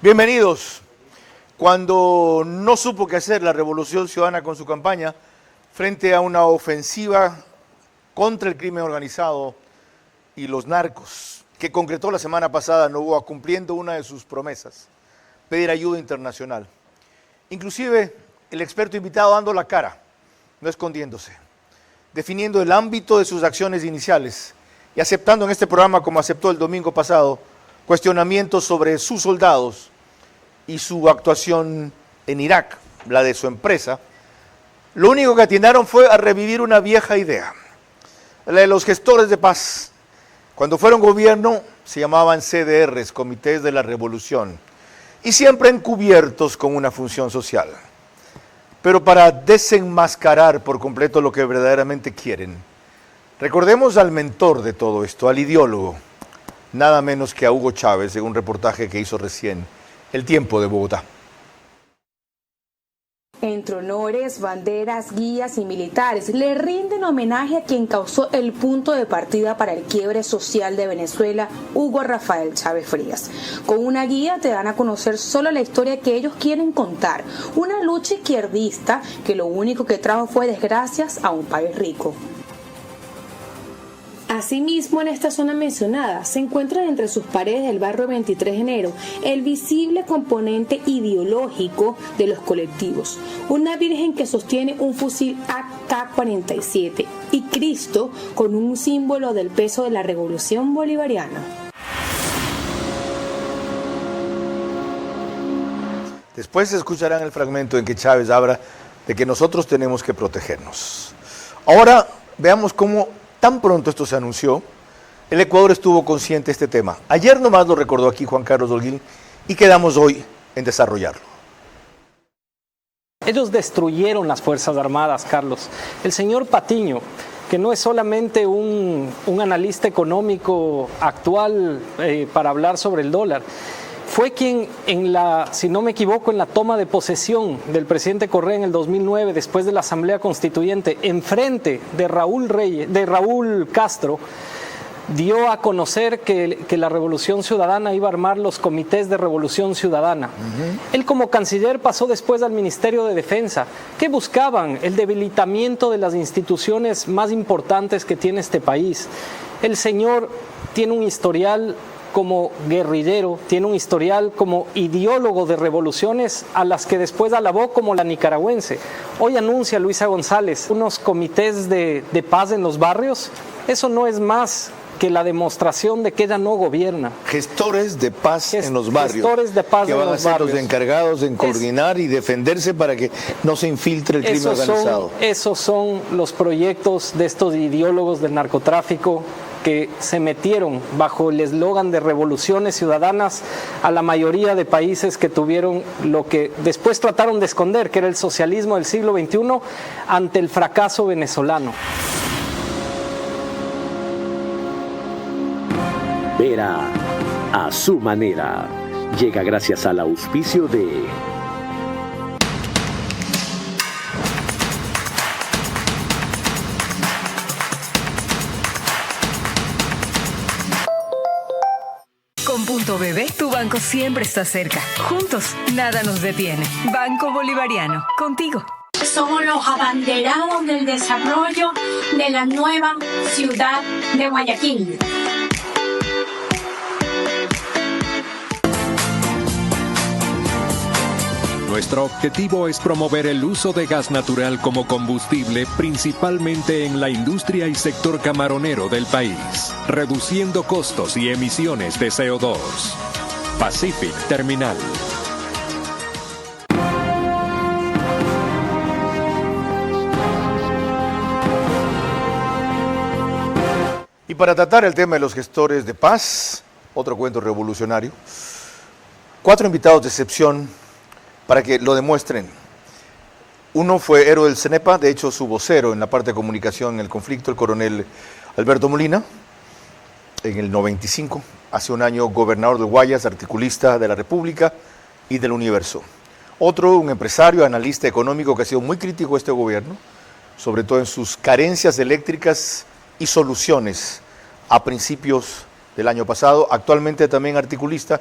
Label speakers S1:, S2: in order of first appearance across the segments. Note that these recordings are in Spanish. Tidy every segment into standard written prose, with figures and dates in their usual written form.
S1: Bienvenidos. Cuando no supo qué hacer la Revolución Ciudadana con su campaña frente a una ofensiva contra el crimen organizado y los narcos, que concretó la semana pasada Novoa cumpliendo una de sus promesas, pedir ayuda internacional. Inclusive el experto invitado dando la cara, no escondiéndose, definiendo el ámbito de sus acciones iniciales y aceptando en este programa, como aceptó el domingo pasado, cuestionamientos sobre sus soldados y su actuación en Irak, la de su empresa. Lo único que atinaron fue a revivir una vieja idea, la de los gestores de paz. Cuando fueron gobierno se llamaban CDRs, Comités de la Revolución, y siempre encubiertos con una función social. Pero para desenmascarar por completo lo que verdaderamente quieren, recordemos al mentor de todo esto, al ideólogo, nada menos que a Hugo Chávez, en un reportaje que hizo recién El Tiempo de Bogotá.
S2: Entre honores, banderas, guías y militares, le rinden homenaje a quien causó el punto de partida para el quiebre social de Venezuela, Hugo Rafael Chávez Frías. Con una guía te dan a conocer solo la historia que ellos quieren contar, una lucha izquierdista que lo único que trajo fue desgracias a un país rico. Asimismo, en esta zona mencionada se encuentra entre sus paredes del barrio 23 de enero el visible componente ideológico de los colectivos, una virgen que sostiene un fusil AK-47 y Cristo con un símbolo del peso de la revolución bolivariana.
S1: Después escucharán el fragmento en que Chávez habla de que nosotros tenemos que protegernos. Ahora veamos cómo tan pronto esto se anunció, el Ecuador estuvo consciente de este tema. Ayer nomás lo recordó aquí Juan Carlos Holguín y quedamos hoy en desarrollarlo.
S3: Ellos destruyeron las Fuerzas Armadas, Carlos. El señor Patiño, que no es solamente un analista económico actual para hablar sobre el dólar, fue quien si no me equivoco, en la toma de posesión del presidente Correa en el 2009, después de la Asamblea Constituyente, enfrente de Raúl Castro, dio a conocer que la Revolución Ciudadana iba a armar los comités de Revolución Ciudadana. Él como canciller pasó después al Ministerio de Defensa, que buscaban el debilitamiento de las instituciones más importantes que tiene este país. El señor tiene un historial como guerrillero, tiene un historial como ideólogo de revoluciones a las que después alabó como la nicaragüense. Hoy anuncia Luisa González unos comités de paz en los barrios. Eso no es más que la demostración de que ella no gobierna.
S1: Gestores de paz en los barrios.
S3: Gestores de paz
S1: que
S3: en
S1: van
S3: los
S1: a ser
S3: barrios.
S1: los encargados en coordinar y defenderse para que no se infiltre el crimen organizado.
S3: Esos son los proyectos de estos ideólogos del narcotráfico que se metieron bajo el eslogan de revoluciones ciudadanas a la mayoría de países que tuvieron lo que después trataron de esconder, que era el socialismo del siglo XXI, ante el fracaso venezolano.
S4: Vera a su manera. Llega gracias al auspicio de
S5: Con Punto BB, tu banco siempre está cerca. Juntos, nada nos detiene. Banco Bolivariano, contigo.
S6: Somos los abanderados del desarrollo de la nueva ciudad de Guayaquil.
S7: Nuestro objetivo es promover el uso de gas natural como combustible, principalmente en la industria y sector camaronero del país, reduciendo costos y emisiones de CO2. Pacific Terminal.
S1: Y para tratar el tema de los gestores de paz, otro cuento revolucionario, 4 invitados de excepción para que lo demuestren. Uno fue héroe del CENEPA, de hecho su vocero en la parte de comunicación en el conflicto, el coronel Alberto Molina, en el 95, hace un año gobernador de Guayas, articulista de la República y del Universo. Otro, un empresario, analista económico que ha sido muy crítico a este gobierno, sobre todo en sus carencias eléctricas y soluciones a principios del año pasado, actualmente también articulista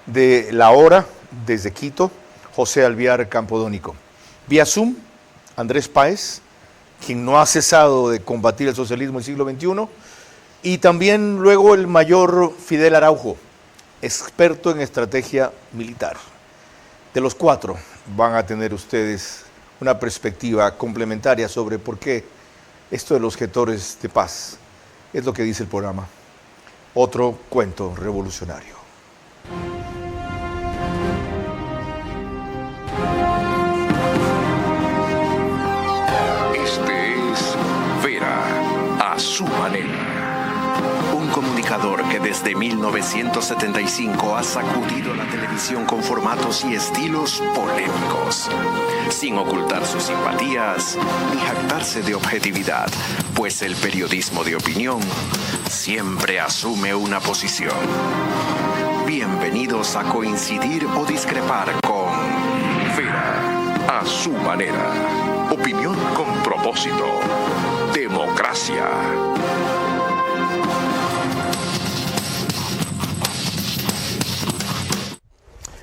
S1: de La Hora, desde Quito, José Alviar Campodónico. Vía Zoom, Andrés Páez, quien no ha cesado de combatir el socialismo del siglo XXI, y también luego el mayor Fidel Araujo, experto en estrategia militar. De los cuatro van a tener ustedes una perspectiva complementaria sobre por qué esto de los gestores de paz es lo que dice el programa. Otro cuento revolucionario.
S8: Este es Vera a su manera. Un comunicador que desde 1975 ha sacudido la televisión con formatos y estilos polémicos, sin ocultar sus simpatías ni jactarse de objetividad, pues el periodismo de opinión siempre asume una posición. Bienvenidos a coincidir o discrepar con Vera a su manera. Opinión con propósito. Democracia.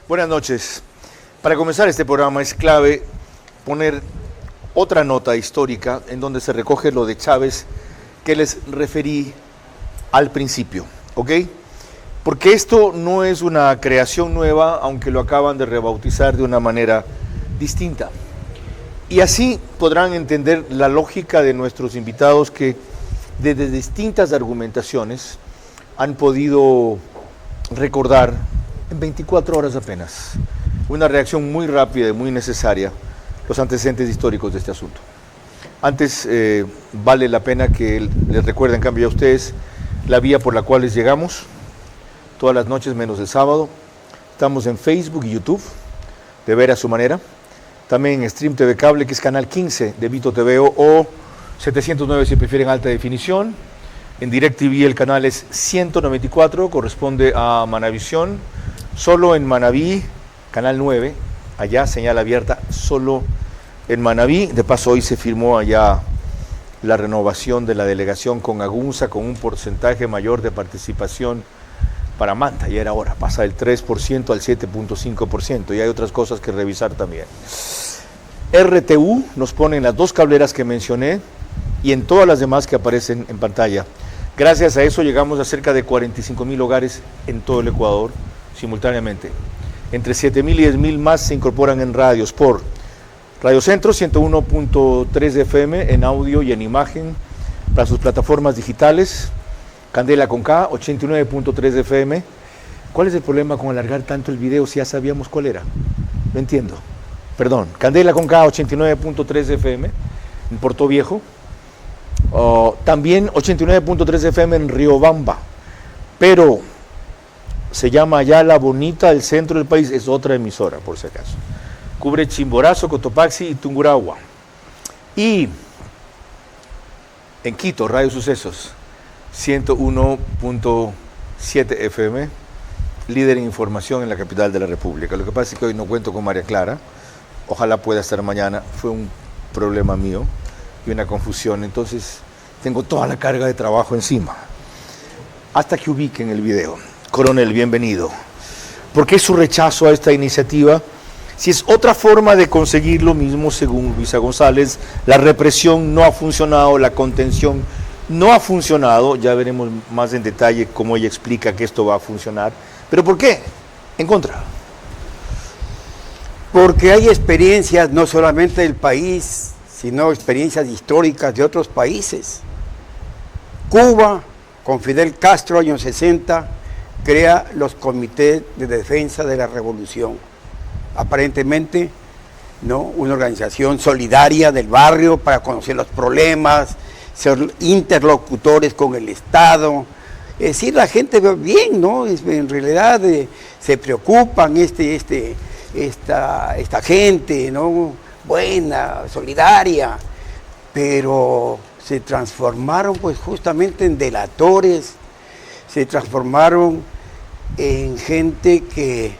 S1: Buenas noches. Para comenzar este programa es clave poner otra nota histórica en donde se recoge lo de Chávez que les referí al principio, ¿ok? Porque esto no es una creación nueva, aunque lo acaban de rebautizar de una manera distinta. Y así podrán entender la lógica de nuestros invitados que desde distintas argumentaciones han podido recordar en 24 horas apenas, una reacción muy rápida y muy necesaria, los antecedentes históricos de este asunto. Antes, vale la pena que les recuerden, en cambio, a ustedes la vía por la cual les llegamos, todas las noches menos el sábado. Estamos en Facebook y YouTube, de Ver a su manera. También en Stream TV Cable, que es canal 15 de Vito TV o 709 si prefieren alta definición. En DirecTV el canal es 194, corresponde a Manavisión. Solo en Manaví, canal 9, allá señal abierta, solo en Manaví. De paso hoy se firmó allá la renovación de la delegación con Agunza con un porcentaje mayor de participación para Manta. Ya era hora, pasa del 3% al 7.5%, y hay otras cosas que revisar también. RTU nos pone en las dos cableras que mencioné y en todas las demás que aparecen en pantalla. Gracias a eso llegamos a cerca de 45,000 hogares en todo el Ecuador simultáneamente. Entre 7,000 y 10,000 más se incorporan en radios por Radio Centro 101.3 FM en audio y en imagen para sus plataformas digitales. Candela con K 89.3 FM. ¿Cuál es el problema con alargar tanto el video si ya sabíamos cuál era? No entiendo. Perdón. Candela con K 89.3 FM en Puerto Viejo. También 89.3 FM en Riobamba. Pero se llama allá La Bonita del centro del país, es otra emisora por si acaso. Cubre Chimborazo, Cotopaxi y Tungurahua. Y en Quito, Radio Sucesos, 101.7 FM, líder en información en la capital de la República. Lo que pasa es que hoy no cuento con María Clara, ojalá pueda estar mañana, fue un problema mío y una confusión, entonces tengo toda la carga de trabajo encima. Hasta que ubiquen el video. Coronel, bienvenido. ¿Por qué su rechazo a esta iniciativa? Si es otra forma de conseguir lo mismo, según Luisa González, la represión no ha funcionado, la contención no ha funcionado, ya veremos más en detalle cómo ella explica que esto va a funcionar. ¿Pero por qué? En contra.
S9: Porque hay experiencias no solamente del país, sino experiencias históricas de otros países. Cuba, con Fidel Castro, años 60, crea los comités de defensa de la revolución. Aparentemente, ¿no?, una organización solidaria del barrio para conocer los problemas, ser interlocutores con el Estado. Es decir, la gente ve bien, ¿no? En realidad se preocupan esta gente, ¿no?, buena, solidaria, pero se transformaron pues justamente en delatores, se transformaron en gente que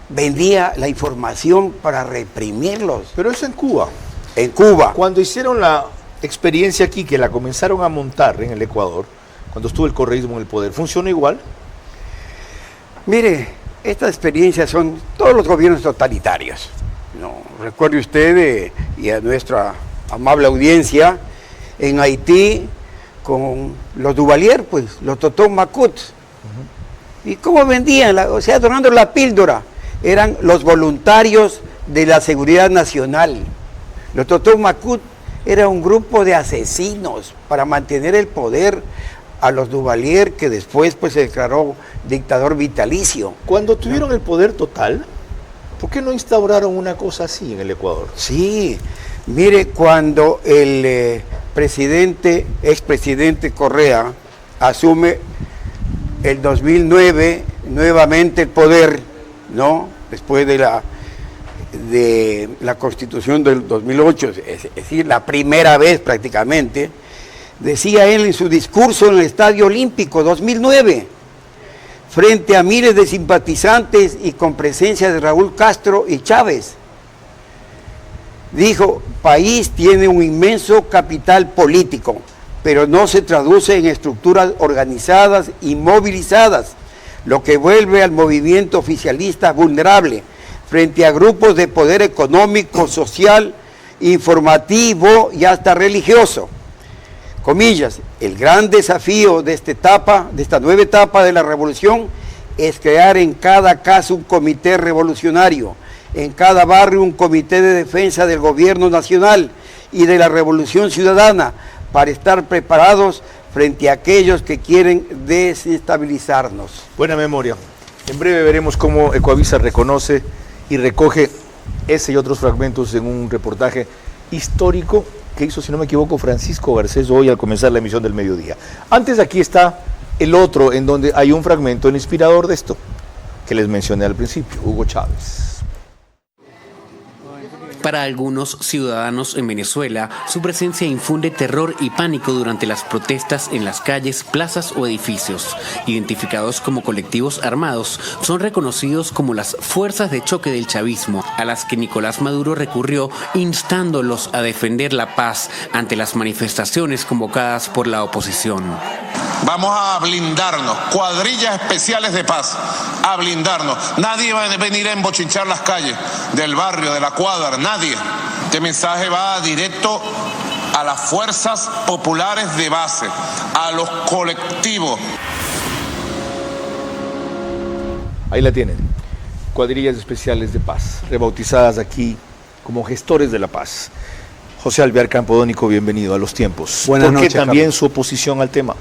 S9: vendía la información para reprimirlos.
S1: Pero eso en Cuba.
S9: En Cuba.
S1: Cuando hicieron la experiencia aquí, que la comenzaron a montar en el Ecuador, cuando estuvo el correísmo en el poder, ¿funcionó igual?
S9: Mire, estas experiencias son todos los gobiernos totalitarios. No, recuerde usted y a nuestra amable audiencia, en Haití, con los Duvalier, pues, los Totó Macut. ¿Y cómo vendían? Donando la píldora. Eran los voluntarios de la Seguridad Nacional. Los Totó Macut era un grupo de asesinos para mantener el poder a los Duvalier, que después pues se declaró dictador vitalicio.
S1: Cuando tuvieron el poder total, ¿por qué no instauraron una cosa así en el Ecuador?
S9: Sí, mire, cuando el expresidente Correa asume el 2009 nuevamente el poder, ¿no? Después de la Constitución del 2008, es decir, la primera vez prácticamente, decía él en su discurso en el Estadio Olímpico 2009, frente a miles de simpatizantes y con presencia de Raúl Castro y Chávez, dijo: país tiene un inmenso capital político, pero no se traduce en estructuras organizadas y movilizadas, lo que vuelve al movimiento oficialista vulnerable frente a grupos de poder económico, social, informativo y hasta religioso. Comillas, el gran desafío de esta nueva etapa de la revolución es crear en cada caso un comité revolucionario, en cada barrio un comité de defensa del gobierno nacional y de la revolución ciudadana, para estar preparados frente a aquellos que quieren desestabilizarnos.
S1: Buena memoria. En breve veremos cómo Ecoavisa reconoce y recoge ese y otros fragmentos en un reportaje histórico que hizo, si no me equivoco, Francisco Garcés hoy al comenzar la emisión del mediodía. Antes, aquí está el otro, en donde hay un fragmento inspirador de esto, que les mencioné al principio, Hugo Chávez.
S10: Para algunos ciudadanos en Venezuela, su presencia infunde terror y pánico durante las protestas en las calles, plazas o edificios. Identificados como colectivos armados, son reconocidos como las fuerzas de choque del chavismo, a las que Nicolás Maduro recurrió instándolos a defender la paz ante las manifestaciones convocadas por la oposición.
S11: Vamos a blindarnos, cuadrillas especiales de paz, a blindarnos. Nadie va a venir a embochinchar las calles del barrio, de la cuadra, nadie. Este mensaje va directo a las fuerzas populares de base, a los colectivos.
S1: Ahí la tienen, cuadrillas especiales de paz, rebautizadas aquí como gestores de la paz. José Alvear Campodónico, bienvenido a Los Tiempos.
S12: Buenas noches,
S1: ¿Por qué también
S12: Carlos?
S1: su oposición al tema?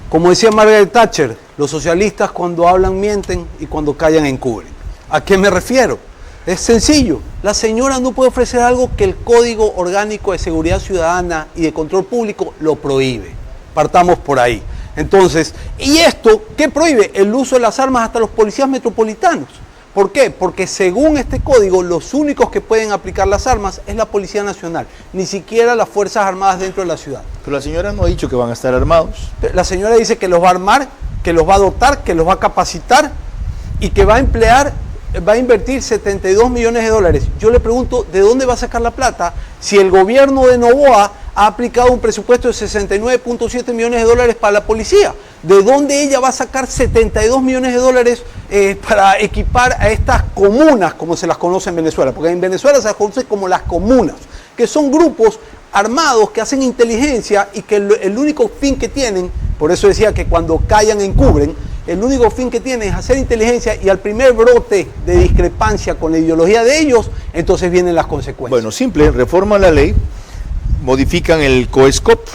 S12: Como decía Margaret Thatcher, los socialistas cuando hablan mienten y cuando callan encubren. ¿A qué me refiero? Es sencillo, la señora no puede ofrecer algo que el Código Orgánico de Seguridad Ciudadana y de Control Público lo prohíbe. Partamos por ahí. Entonces, ¿y esto qué prohíbe? El uso de las armas hasta los policías metropolitanos. ¿Por qué? Porque según este código, los únicos que pueden aplicar las armas es la Policía Nacional, ni siquiera las Fuerzas Armadas dentro de la ciudad.
S1: Pero la señora no ha dicho que van a estar armados.
S12: La señora dice que los va a armar, que los va a dotar, que los va a capacitar y que va a invertir 72 millones de dólares. Yo le pregunto, ¿de dónde va a sacar la plata si el gobierno de Noboa ha aplicado un presupuesto de 69.7 millones de dólares para la policía? ¿De dónde ella va a sacar 72 millones de dólares para equipar a estas comunas, como se las conoce en Venezuela? Porque en Venezuela se las conoce como las comunas, que son grupos armados que hacen inteligencia y que el único fin que tienen, por eso decía que cuando callan encubren, el único fin que tienen es hacer inteligencia, y al primer brote de discrepancia con la ideología de ellos, entonces vienen las consecuencias.
S1: Bueno, simple, reforman la ley, modifican el COESCOP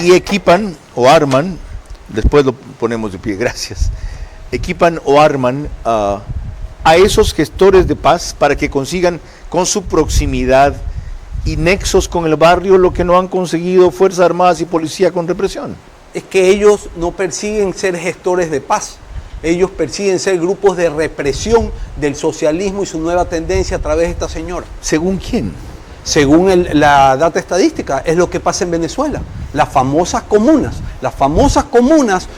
S1: y equipan o arman, después lo ponemos de pie, gracias, equipan o arman a esos gestores de paz para que consigan con su proximidad y nexos con el barrio lo que no han conseguido Fuerzas Armadas y Policía con represión.
S12: Es que ellos no persiguen ser gestores de paz, ellos persiguen ser grupos de represión del socialismo y su nueva tendencia a través de esta señora.
S1: ¿Según quién?
S12: Según la data estadística, es lo que pasa en Venezuela. Las famosas comunas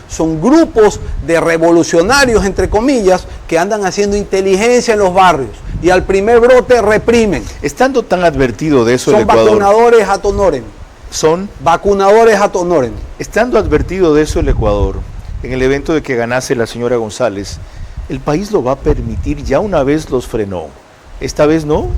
S12: son grupos de revolucionarios, entre comillas, que andan haciendo inteligencia en los barrios y al primer brote reprimen.
S1: Estando tan advertido de eso
S12: son
S1: el Ecuador.
S12: Vacunadores ad honorem.
S1: Son
S12: vacunadores ad honorem.
S1: Estando advertido de eso el Ecuador, en el evento de que ganase la señora González, el país lo va a permitir. Ya una vez los frenó, esta vez no.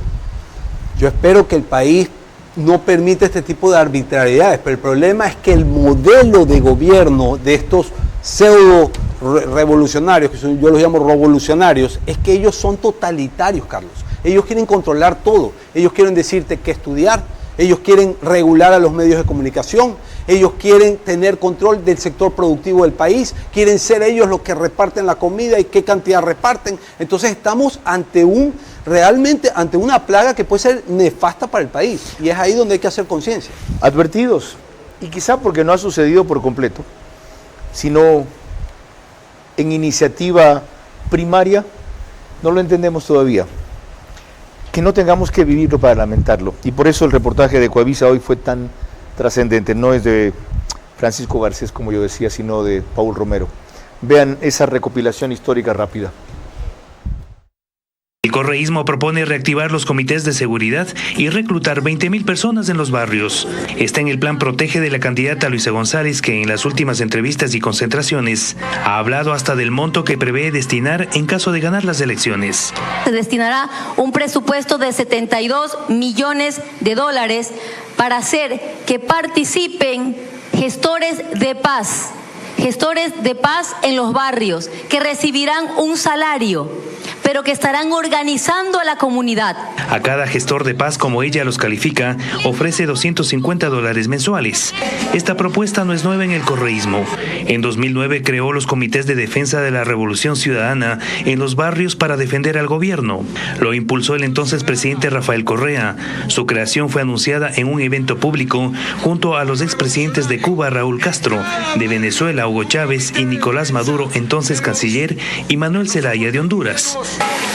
S12: Yo espero que el país no permita este tipo de arbitrariedades, pero el problema es que el modelo de gobierno de estos pseudo revolucionarios, que yo los llamo revolucionarios, es que ellos son totalitarios, Carlos. Ellos quieren controlar todo, ellos quieren decirte qué estudiar, ellos quieren regular a los medios de comunicación, ellos quieren tener control del sector productivo del país, quieren ser ellos los que reparten la comida y qué cantidad reparten. Entonces estamos realmente ante una plaga que puede ser nefasta para el país, y es ahí donde hay que hacer conciencia.
S1: Advertidos, y quizá porque no ha sucedido por completo, sino en iniciativa primaria, no lo entendemos todavía. Que no tengamos que vivirlo para lamentarlo. Y por eso el reportaje de Coavisa hoy fue tan trascendente. No es de Francisco Garcés, como yo decía, sino de Paul Romero. Vean esa recopilación histórica rápida.
S13: El correísmo propone reactivar los comités de seguridad y reclutar 20,000 personas en los barrios. Está en el plan Protege de la candidata Luisa González, que en las últimas entrevistas y concentraciones ha hablado hasta del monto que prevé destinar en caso de ganar las elecciones.
S14: Se destinará un presupuesto de $72 millones para hacer que participen gestores de paz en los barrios, que recibirán un salario, pero que estarán organizando a la comunidad.
S13: A cada gestor de paz, como ella los califica, ofrece $250 mensuales. Esta propuesta no es nueva en el correísmo. En 2009 creó los comités de defensa de la Revolución Ciudadana en los barrios para defender al gobierno. Lo impulsó el entonces presidente Rafael Correa. Su creación fue anunciada en un evento público junto a los expresidentes de Cuba, Raúl Castro, de Venezuela, Hugo Chávez, y Nicolás Maduro, entonces canciller, y Manuel Zelaya de Honduras.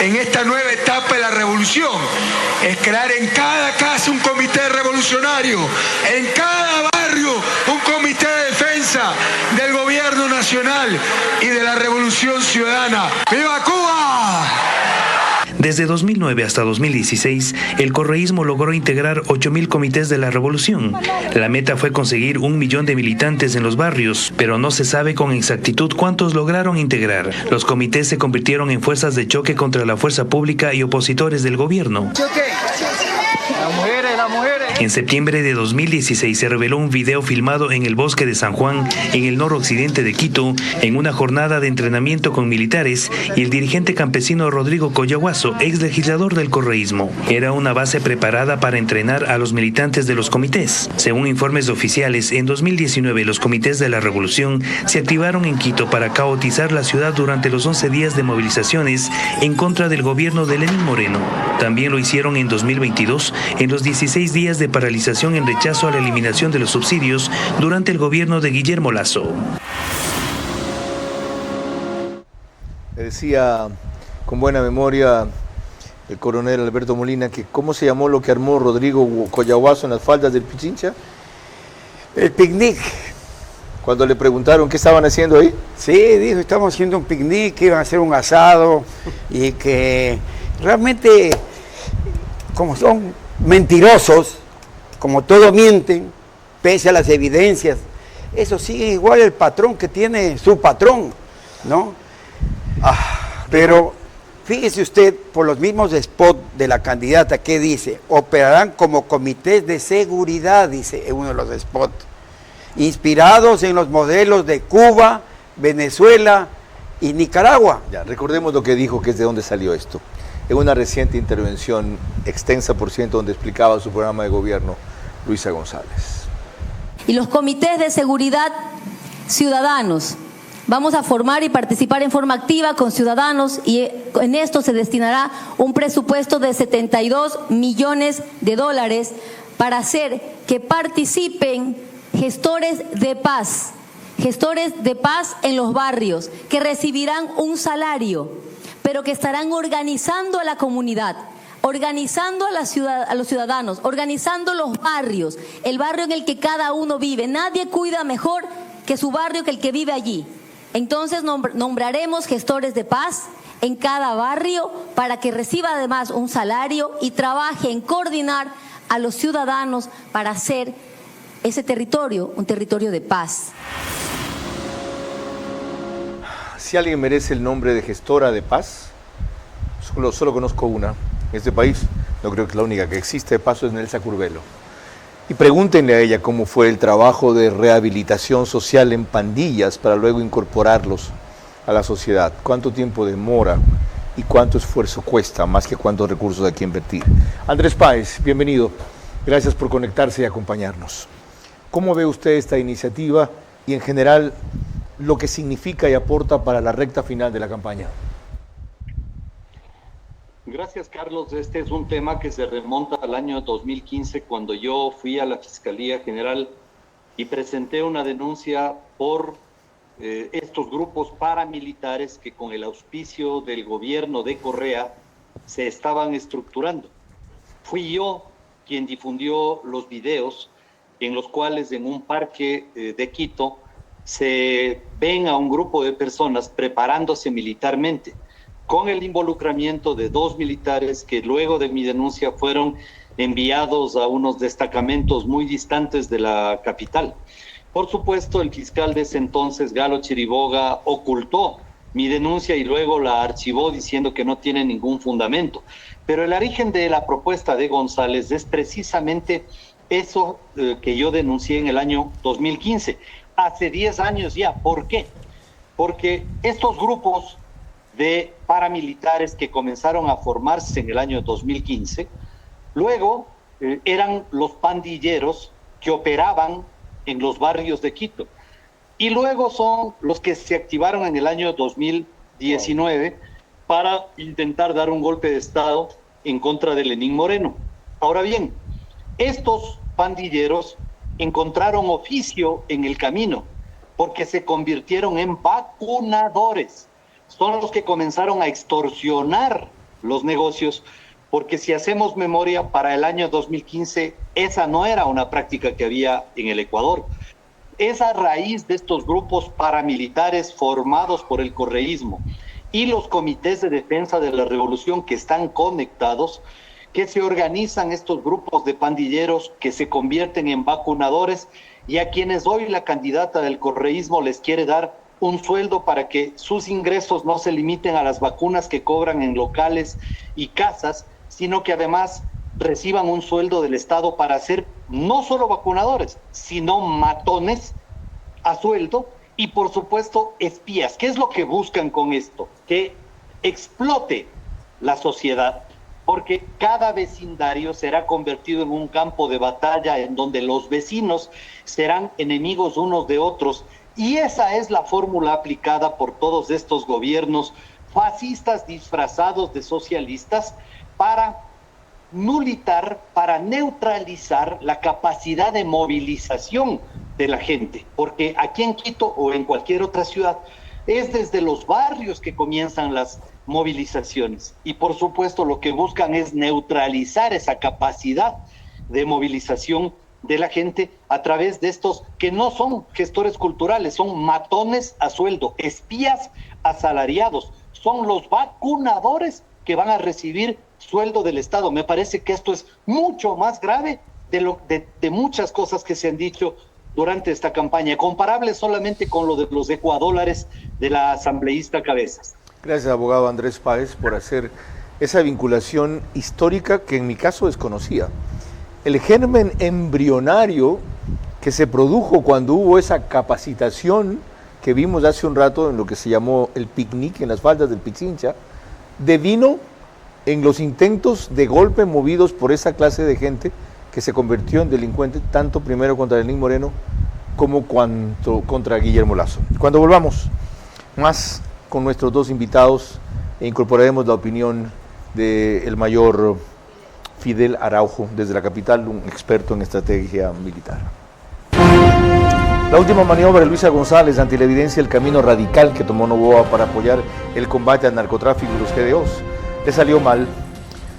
S15: En esta nueva etapa de la revolución es crear en cada casa un comité revolucionario, en cada barrio un comité de defensa del gobierno nacional y de la revolución ciudadana. ¡Viva Cuba!
S13: Desde 2009 hasta 2016, el correísmo logró integrar 8,000 comités de la revolución. La meta fue conseguir 1 millón de militantes en los barrios, pero no se sabe con exactitud cuántos lograron integrar. Los comités se convirtieron en fuerzas de choque contra la fuerza pública y opositores del gobierno. En septiembre de 2016 se reveló un video filmado en el bosque de San Juan, en el noroccidente de Quito, en una jornada de entrenamiento con militares y el dirigente campesino Rodrigo Coyahuaso, ex legislador del correísmo. Era una base preparada para entrenar a los militantes de los comités. Según informes oficiales, en 2019 los comités de la revolución se activaron en Quito para caotizar la ciudad durante los 11 días de movilizaciones en contra del gobierno de Lenín Moreno. También lo hicieron en 2022, en los 16 días de paralización en rechazo a la eliminación de los subsidios durante el gobierno de Guillermo Lasso.
S1: Me decía con buena memoria el coronel Alberto Molina que ¿cómo se llamó lo que armó Rodrigo Coyahuaso en las faldas del Pichincha?
S9: El picnic.
S1: Cuando le preguntaron qué estaban haciendo ahí.
S9: Sí, dijo, estamos haciendo un picnic, que iban a hacer un asado y que realmente, como son mentirosos, como todo mienten, pese a las evidencias, eso sigue igual el patrón que tiene su patrón, ¿no? Pero fíjese usted, por los mismos spots de la candidata, ¿qué dice? Operarán como comités de seguridad, dice en uno de los spots, inspirados en los modelos de Cuba, Venezuela y Nicaragua.
S1: Ya, recordemos lo que dijo, que es de dónde salió esto. En una reciente intervención, extensa por ciento, donde explicaba su programa de gobierno, Luisa González.
S14: Y los comités de seguridad ciudadanos. Vamos a formar y participar en forma activa con ciudadanos y en esto se destinará un presupuesto de $72 millones para hacer que participen gestores de paz en los barrios, que recibirán un salario, pero que estarán organizando a la comunidad, organizando a los ciudadanos, organizando los barrios, el barrio en el que cada uno vive. Nadie cuida mejor que su barrio, que el que vive allí. Entonces nombraremos gestores de paz en cada barrio para que reciba además un salario y trabaje en coordinar a los ciudadanos para hacer ese territorio un territorio de paz.
S1: Si alguien merece el nombre de gestora de paz, solo conozco una en este país, no creo que es la única que existe, de paso es Nelsa Curvelo. Y pregúntenle a ella cómo fue el trabajo de rehabilitación social en pandillas para luego incorporarlos a la sociedad. ¿Cuánto tiempo demora y cuánto esfuerzo cuesta, más que cuántos recursos hay que invertir? Andrés Páez, bienvenido. Gracias por conectarse y acompañarnos. ¿Cómo ve usted esta iniciativa y en general lo que significa y aporta para la recta final de la campaña?
S16: Gracias, Carlos. Este es un tema que se remonta al año 2015, cuando yo fui a la Fiscalía General y presenté una denuncia por estos grupos paramilitares que con el auspicio del gobierno de Correa se estaban estructurando. Fui yo quien difundió los videos en los cuales en un parque de Quito se ven a un grupo de personas preparándose militarmente, con el involucramiento de 2 militares que luego de mi denuncia fueron enviados a unos destacamentos muy distantes de la capital. Por supuesto, el fiscal de ese entonces, Galo Chiriboga, ocultó mi denuncia y luego la archivó diciendo que no tiene ningún fundamento. Pero el origen de la propuesta de González es precisamente eso que yo denuncié en el año 2015, hace 10 años ya. ¿Por qué? Porque estos grupos de paramilitares que comenzaron a formarse en el año 2015, luego eran los pandilleros que operaban en los barrios de Quito. Y luego son los que se activaron en el año 2019 para intentar dar un golpe de Estado en contra de Lenín Moreno. Ahora bien, estos pandilleros encontraron oficio en el camino porque se convirtieron en vacunadores. Son los que comenzaron a extorsionar los negocios, porque si hacemos memoria, para el año 2015 esa no era una práctica que había en el Ecuador. Es a raíz de estos grupos paramilitares formados por el correísmo y los comités de defensa de la revolución que están conectados, que se organizan estos grupos de pandilleros que se convierten en vacunadores y a quienes hoy la candidata del correísmo les quiere dar un sueldo para que sus ingresos no se limiten a las vacunas que cobran en locales y casas, sino que además reciban un sueldo del Estado para ser no solo vacunadores, sino matones a sueldo y, por supuesto, espías. ¿Qué es lo que buscan con esto? Que explote la sociedad, porque cada vecindario será convertido en un campo de batalla en donde los vecinos serán enemigos unos de otros. Y esa es la fórmula aplicada por todos estos gobiernos fascistas disfrazados de socialistas para nulitar, para neutralizar la capacidad de movilización de la gente. Porque aquí en Quito o en cualquier otra ciudad es desde los barrios que comienzan las movilizaciones. Y por supuesto lo que buscan es neutralizar esa capacidad de movilización de la gente a través de estos que no son gestores culturales, son matones a sueldo, espías asalariados, son los vacunadores que van a recibir sueldo del Estado. Me parece que esto es mucho más grave de muchas cosas que se han dicho durante esta campaña, comparable solamente con lo de los ecuadólares de la asambleísta Cabezas.
S1: Gracias, abogado Andrés Páez, por hacer esa vinculación histórica que en mi caso desconocía. El germen embrionario que se produjo cuando hubo esa capacitación que vimos hace un rato en lo que se llamó el picnic en las faldas del Pichincha, devino en los intentos de golpe movidos por esa clase de gente que se convirtió en delincuente, tanto primero contra Lenín Moreno como contra Guillermo Lazo. Cuando volvamos, más con nuestros dos invitados, e incorporaremos la opinión del mayor Fidel Araujo, desde la capital, un experto en estrategia militar. La última maniobra de Luisa González ante la evidencia del camino radical que tomó Noboa para apoyar el combate al narcotráfico y los GDOs le salió mal.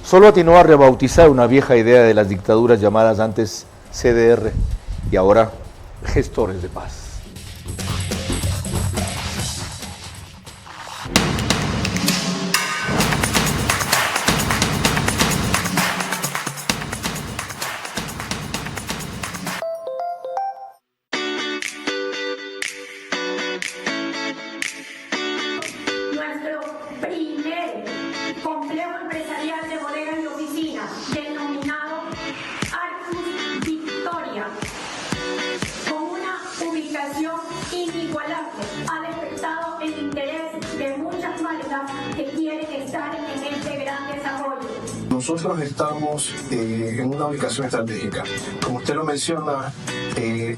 S1: Solo atinó a rebautizar una vieja idea de las dictaduras llamadas antes CDR y ahora gestores de paz.
S6: preparación inigualable ha despertado el interés de muchas marcas que quieren estar en este gran desarrollo.
S17: Nosotros estamos en una ubicación estratégica. Como usted lo menciona, el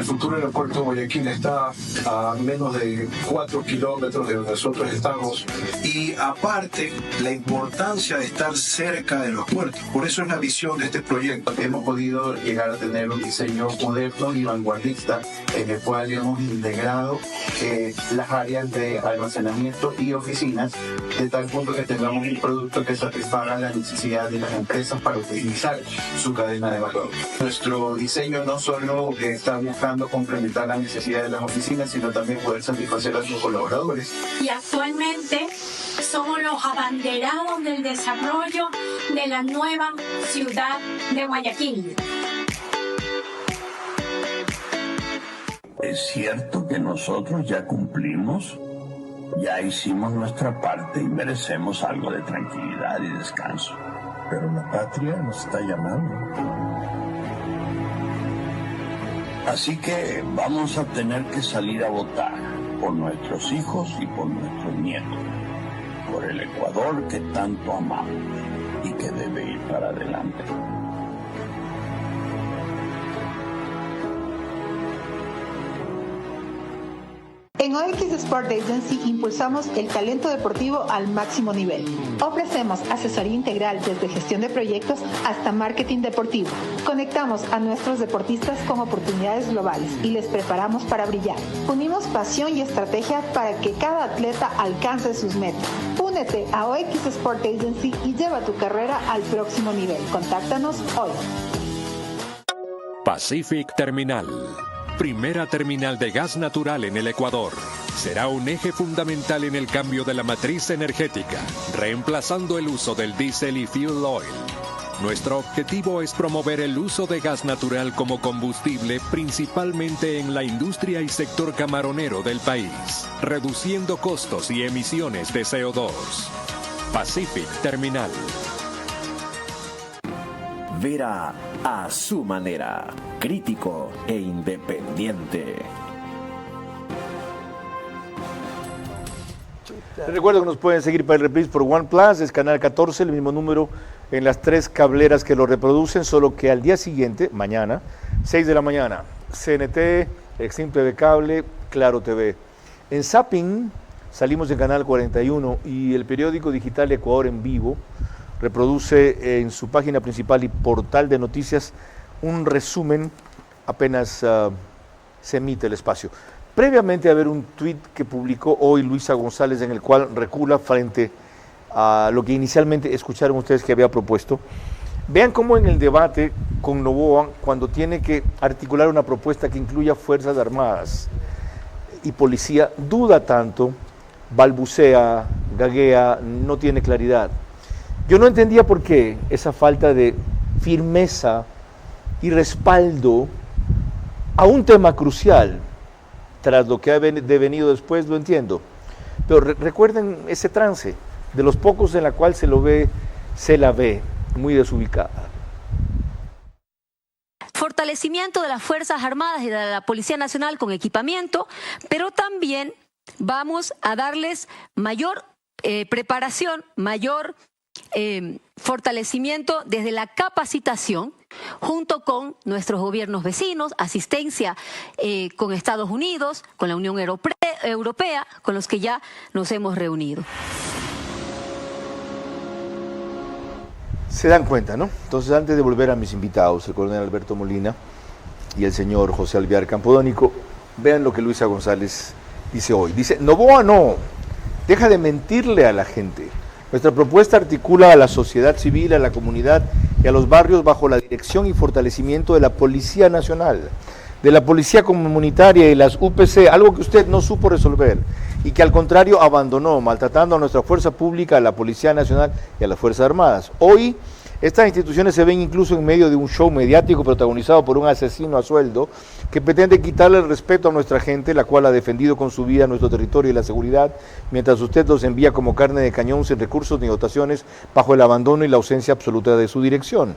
S17: futuro aeropuerto de Guayaquil está a menos de 4 kilómetros de donde nosotros estamos. Y aparte, la importancia de estar cerca de los puertos. Por eso es la visión de este proyecto. Hemos podido llegar a tener un diseño moderno y vanguardista en el cual hemos integrado las áreas de almacenamiento y oficinas de tal punto que tengamos un producto que satisfaga la necesidad de las empresas para optimizar su cadena de valor. Nuestro diseño no solo está buscando complementar las necesidades de las oficinas, sino también poder satisfacer a sus colaboradores.
S6: Y actualmente somos los abanderados del desarrollo de la nueva ciudad de Guayaquil.
S18: Es cierto que nosotros ya cumplimos, ya hicimos nuestra parte y merecemos algo de tranquilidad y descanso. Pero la patria nos está llamando. Así que vamos a tener que salir a votar por nuestros hijos y por nuestros nietos, por el Ecuador que tanto amamos y que debe ir para adelante.
S19: En OX Sport Agency impulsamos el talento deportivo al máximo nivel. Ofrecemos asesoría integral desde gestión de proyectos hasta marketing deportivo. Conectamos a nuestros deportistas con oportunidades globales y les preparamos para brillar. Unimos pasión y estrategia para que cada atleta alcance sus metas. Únete a OX Sport Agency y lleva tu carrera al próximo nivel. Contáctanos hoy.
S7: Pacific Terminal. Primera terminal de gas natural en el Ecuador. Será un eje fundamental en el cambio de la matriz energética, reemplazando el uso del diésel y fuel oil. Nuestro objetivo es promover el uso de gas natural como combustible, principalmente en la industria y sector camaronero del país, reduciendo costos y emisiones de CO2. Pacific Terminal.
S4: Vera a su manera, crítico e independiente.
S1: Les recuerdo que nos pueden seguir para el reprise por OnePlus, es canal 14, el mismo número en las 3 cableras que lo reproducen, solo que al día siguiente, mañana, 6 de la mañana, CNT, Exim TV Cable, Claro TV. En Zapping salimos de canal 41 y el periódico digital Ecuador en Vivo reproduce en su página principal y portal de noticias un resumen apenas se emite el espacio. Previamente a ver un tuit que publicó hoy Luisa González en el cual recula frente a lo que inicialmente escucharon ustedes que había propuesto. Vean cómo en el debate con Noboa, cuando tiene que articular una propuesta que incluya Fuerzas Armadas y Policía, duda tanto, balbucea, gaguea, no tiene claridad. Yo no entendía por qué esa falta de firmeza y respaldo a un tema crucial, tras lo que ha devenido después, lo entiendo. Pero recuerden ese trance, de los pocos en la cual se la ve muy desubicada.
S14: Fortalecimiento de las Fuerzas Armadas y de la Policía Nacional con equipamiento, pero también vamos a darles mayor preparación, mayor fortalecimiento desde la capacitación junto con nuestros gobiernos vecinos, asistencia con Estados Unidos, con la Unión Europea, con los que ya nos hemos reunido.
S1: Se dan cuenta, ¿no? Entonces, antes de volver a mis invitados, el coronel Alberto Molina y el señor José Alvear Campodónico, vean lo que Luisa González dice hoy. Dice, Noboa no, deja de mentirle a la gente. Nuestra propuesta articula a la sociedad civil, a la comunidad y a los barrios bajo la dirección y fortalecimiento de la Policía Nacional, de la Policía Comunitaria y las UPC, algo que usted no supo resolver y que al contrario abandonó, maltratando a nuestra fuerza pública, a la Policía Nacional y a las Fuerzas Armadas. Hoy, estas instituciones se ven incluso en medio de un show mediático protagonizado por un asesino a sueldo que pretende quitarle el respeto a nuestra gente, la cual ha defendido con su vida nuestro territorio y la seguridad, mientras usted los envía como carne de cañón sin recursos ni dotaciones, bajo el abandono y la ausencia absoluta de su dirección.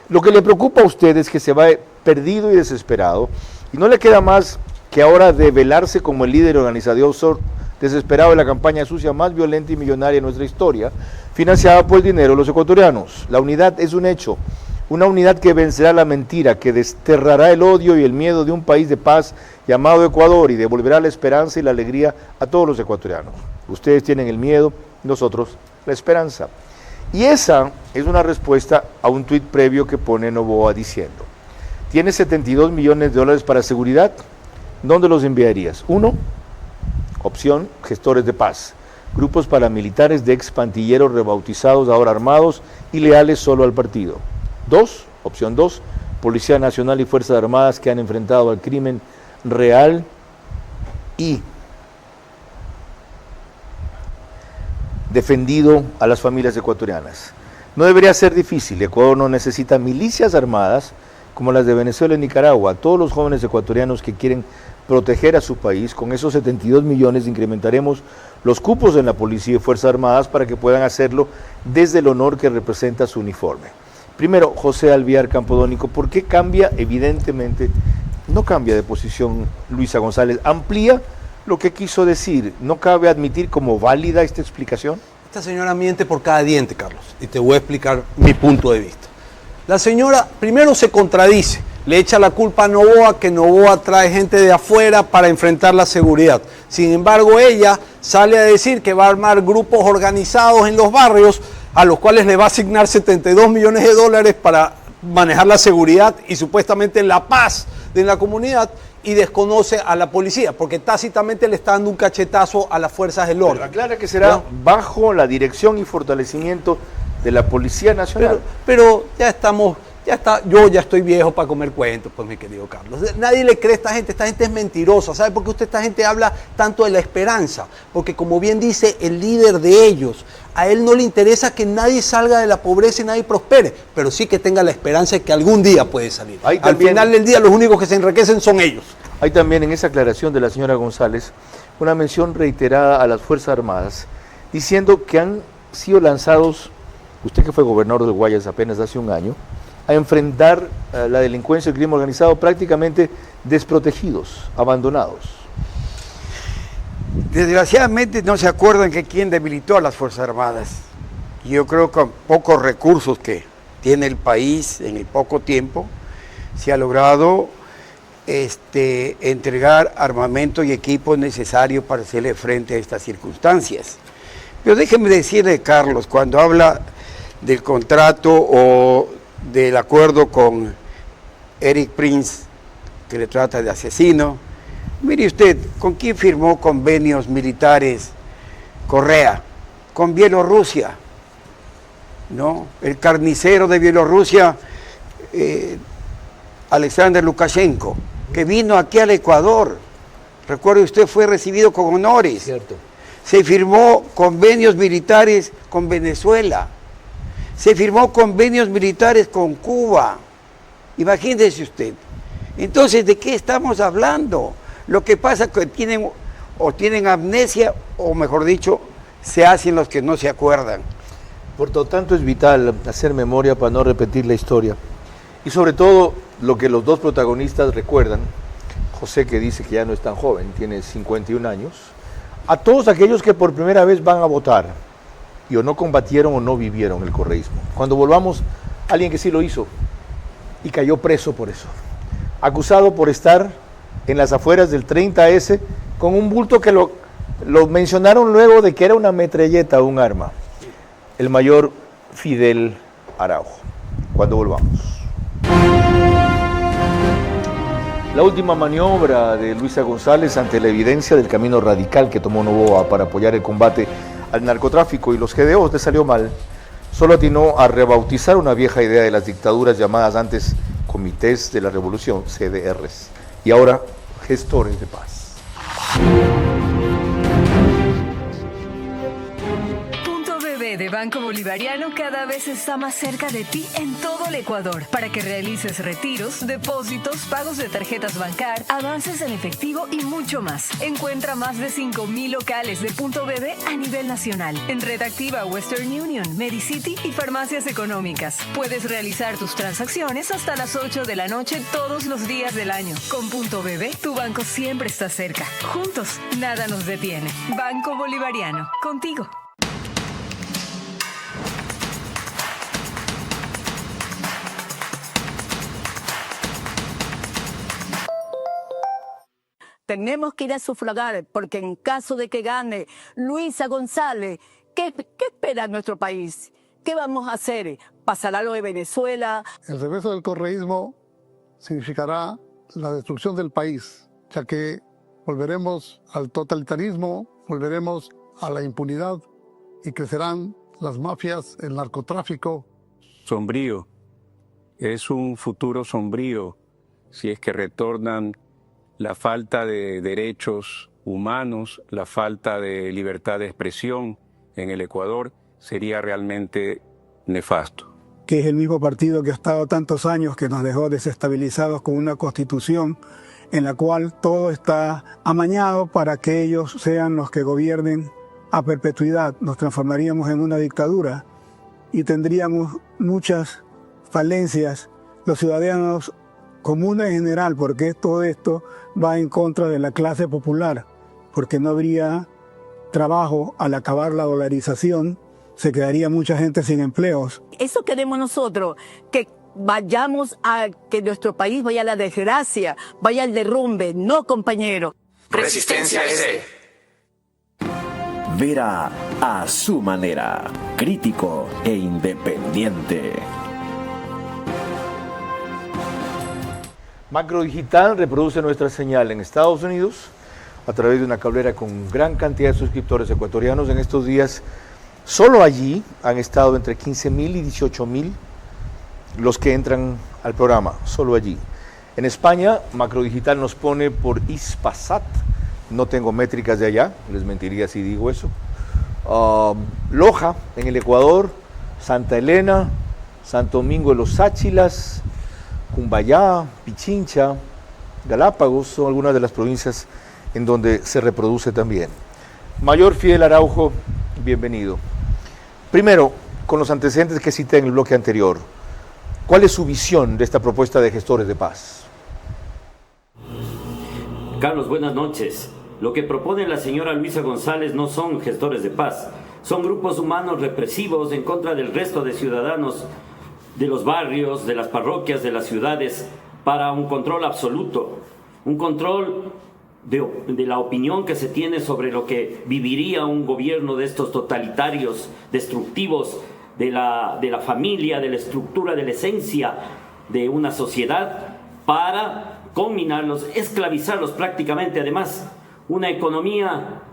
S1: Lo que le preocupa a usted es que se va perdido y desesperado y no le queda más que ahora de velarse como el líder organizador desesperado de la campaña sucia más violenta y millonaria de nuestra historia, financiada por el dinero de los ecuatorianos. La unidad es un hecho, una unidad que vencerá la mentira, que desterrará el odio y el miedo de un país de paz llamado Ecuador y devolverá la esperanza y la alegría a todos los ecuatorianos. Ustedes tienen el miedo, nosotros la esperanza. Y esa es una respuesta a un tuit previo que pone Noboa diciendo: ¿tienes 72 millones de dólares para seguridad? ¿Dónde los enviarías? 1. Opción, gestores de paz. Grupos paramilitares de expantilleros rebautizados, ahora armados y leales solo al partido. 2. Opción 2. Policía Nacional y Fuerzas Armadas que han enfrentado al crimen real y defendido a las familias ecuatorianas. No debería ser difícil. Ecuador no necesita milicias armadas como las de Venezuela y Nicaragua. Todos los jóvenes ecuatorianos que quieren proteger a su país, con esos 72 millones incrementaremos los cupos en la policía y Fuerzas Armadas para que puedan hacerlo desde el honor que representa su uniforme. Primero, José Alviar Campodónico, ¿por qué cambia? Evidentemente, no cambia de posición Luisa González, amplía lo que quiso decir. ¿No cabe admitir como válida esta explicación?
S12: Esta señora miente por cada diente, Carlos, y te voy a explicar mi punto de vista. La señora primero se contradice, le echa la culpa a Noboa, que Noboa trae gente de afuera para enfrentar la seguridad. Sin embargo, ella sale a decir que va a armar grupos organizados en los barrios a los cuales le va a asignar 72 millones de dólares para manejar la seguridad y supuestamente la paz de la comunidad, y desconoce a la policía, porque tácitamente le está dando un cachetazo a las fuerzas del orden.
S1: Pero aclara que será bajo la dirección y fortalecimiento de la Policía Nacional.
S12: Pero ya estamos, yo ya estoy viejo para comer cuentos, pues mi querido Carlos. Nadie le cree a esta gente es mentirosa. ¿Sabe por qué esta gente habla tanto de la esperanza? Porque como bien dice el líder de ellos, a él no le interesa que nadie salga de la pobreza y nadie prospere, pero sí que tenga la esperanza de que algún día puede salir. Al final del día los únicos que se enriquecen son ellos.
S1: Hay también en esa aclaración de la señora González una mención reiterada a las Fuerzas Armadas, diciendo que han sido lanzados, usted que fue gobernador del Guayas apenas hace un año, a enfrentar la delincuencia y el crimen organizado prácticamente desprotegidos, abandonados.
S9: Desgraciadamente no se acuerdan que quién debilitó a las Fuerzas Armadas. Yo creo que con pocos recursos que tiene el país en el poco tiempo, se ha logrado entregar armamento y equipos necesarios para hacerle frente a estas circunstancias. Pero déjeme decirle, Carlos, cuando habla del contrato o del acuerdo con Eric Prince, que le trata de asesino, mire usted, ¿con quién firmó convenios militares Correa? Con Bielorrusia, ¿no? El carnicero de Bielorrusia, Alexander Lukashenko, que vino aquí al Ecuador. Recuerde usted, fue recibido con honores.
S1: Cierto.
S9: Se firmó convenios militares con Venezuela. Se firmó convenios militares con Cuba. Imagínese usted. Entonces, ¿de qué estamos hablando? Lo que pasa es que tienen amnesia, o mejor dicho, se hacen los que no se acuerdan.
S1: Por lo tanto, es vital hacer memoria para no repetir la historia. Y sobre todo, lo que los dos protagonistas recuerdan, José, que dice que ya no es tan joven, tiene 51 años, a todos aquellos que por primera vez van a votar y o no combatieron o no vivieron el correísmo. Cuando volvamos, alguien que sí lo hizo y cayó preso por eso, acusado por estar en las afueras del 30S con un bulto que lo mencionaron luego de que era una metralleta o un arma. El mayor Fidel Araujo. Cuando volvamos. La última maniobra de Luisa González ante la evidencia del camino radical que tomó Noboa para apoyar el combate al narcotráfico y los GDOs le salió mal. Solo atinó a rebautizar una vieja idea de las dictaduras llamadas antes Comités de la Revolución, CDRs, y ahora gestores de paz.
S5: Punto BB de porque Banco Bolivariano cada vez está más cerca de ti en todo el Ecuador para que realices retiros, depósitos, pagos de tarjetas Bancar, avances en efectivo y mucho más. Encuentra más de 5,000 locales de Punto BB a nivel nacional en Red Activa, Western Union, Medicity y farmacias económicas. Puedes realizar tus transacciones hasta las 8 de la noche todos los días del año. Con Punto BB, tu banco siempre está cerca. Juntos, nada nos detiene. Banco Bolivariano, contigo.
S20: Tenemos que ir a sufragar, porque en caso de que gane Luisa González, ¿qué espera nuestro país? ¿Qué vamos a hacer? ¿Pasará lo de Venezuela?
S21: El regreso del correísmo significará la destrucción del país, ya que volveremos al totalitarismo, volveremos a la impunidad y crecerán las mafias, el narcotráfico.
S22: Sombrío, es un futuro sombrío si es que retornan la falta de derechos humanos, la falta de libertad de expresión en el Ecuador, sería realmente nefasto.
S23: Que es el mismo partido que ha estado tantos años, que nos dejó desestabilizados con una constitución en la cual todo está amañado para que ellos sean los que gobiernen a perpetuidad. Nos transformaríamos en una dictadura y tendríamos muchas falencias los ciudadanos comunes en general, porque todo esto va en contra de la clase popular, porque no habría trabajo. Al acabar la dolarización, se quedaría mucha gente sin empleos.
S20: Eso queremos nosotros, que vayamos a que nuestro país vaya a la desgracia, vaya al derrumbe, no, compañero.
S8: Resistencia S.
S4: Vera a su manera, crítico e independiente.
S1: Macrodigital reproduce nuestra señal en Estados Unidos a través de una cablera con gran cantidad de suscriptores ecuatorianos. En estos días, solo allí han estado entre 15,000 y 18,000 los que entran al programa, solo allí. En España, Macrodigital nos pone por Hispasat, no tengo métricas de allá, les mentiría si digo eso. Loja, en el Ecuador, Santa Elena, Santo Domingo de los Áchilas, Cumbayá, Pichincha, Galápagos, son algunas de las provincias en donde se reproduce también. Mayor Fidel Araujo, bienvenido. Primero, con los antecedentes que cité en el bloque anterior, ¿cuál es su visión de esta propuesta de gestores de paz?
S24: Carlos, buenas noches. Lo que propone la señora Luisa González no son gestores de paz, son grupos humanos represivos en contra del resto de ciudadanos de los barrios, de las parroquias, de las ciudades, para un control absoluto, un control de la opinión que se tiene sobre lo que viviría un gobierno de estos totalitarios, destructivos de la familia, de la estructura, de la esencia de una sociedad, para combinarlos, esclavizarlos prácticamente. Además, una economía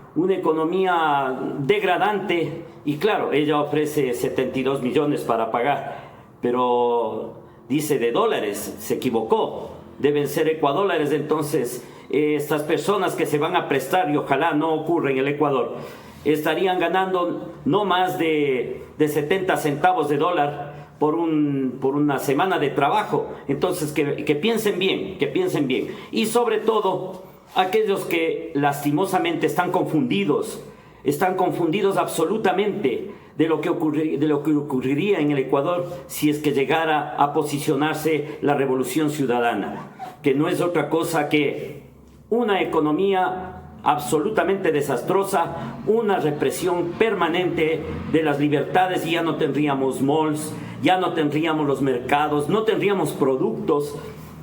S24: degradante, y claro, ella ofrece 72 millones para pagar, pero dice de dólares, se equivocó, deben ser ecuadólares. Entonces estas personas que se van a prestar, y ojalá no ocurra en el Ecuador, estarían ganando no más de 70 centavos de dólar por una semana de trabajo. Entonces que piensen bien, y sobre todo aquellos que lastimosamente están confundidos absolutamente de lo que ocurriría en el Ecuador si es que llegara a posicionarse la revolución ciudadana, que no es otra cosa que una economía absolutamente desastrosa, una represión permanente de las libertades, y ya no tendríamos malls, ya no tendríamos los mercados, no tendríamos productos,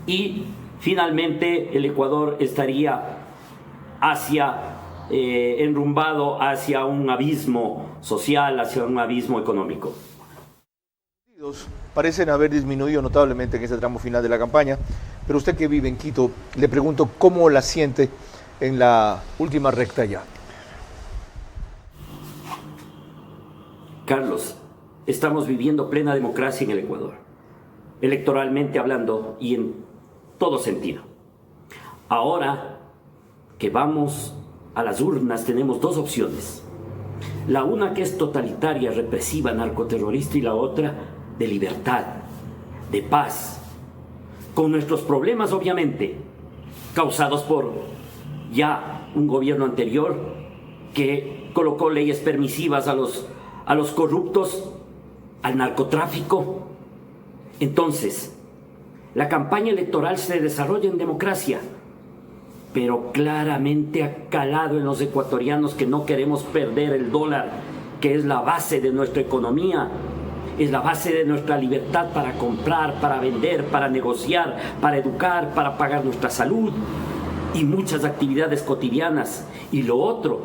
S24: y finalmente el Ecuador estaría enrumbado hacia un abismo social, hacia un abismo económico.
S1: Parecen haber disminuido notablemente en ese tramo final de la campaña, pero usted que vive en Quito, le pregunto cómo la siente en la última recta ya.
S24: Carlos, estamos viviendo plena democracia en el Ecuador, electoralmente hablando y en todo sentido. Ahora que vamos a las urnas, tenemos dos opciones: La una que es totalitaria, represiva, narcoterrorista, y la otra de libertad, de paz, con nuestros problemas obviamente, causados por ya un gobierno anterior que colocó leyes permisivas a los corruptos, al narcotráfico. Entonces, la campaña electoral se desarrolla en democracia, pero claramente ha calado en los ecuatorianos que no queremos perder el dólar, que es la base de nuestra economía, es la base de nuestra libertad para comprar, para vender, para negociar, para educar, para pagar nuestra salud y muchas actividades cotidianas. Y lo otro,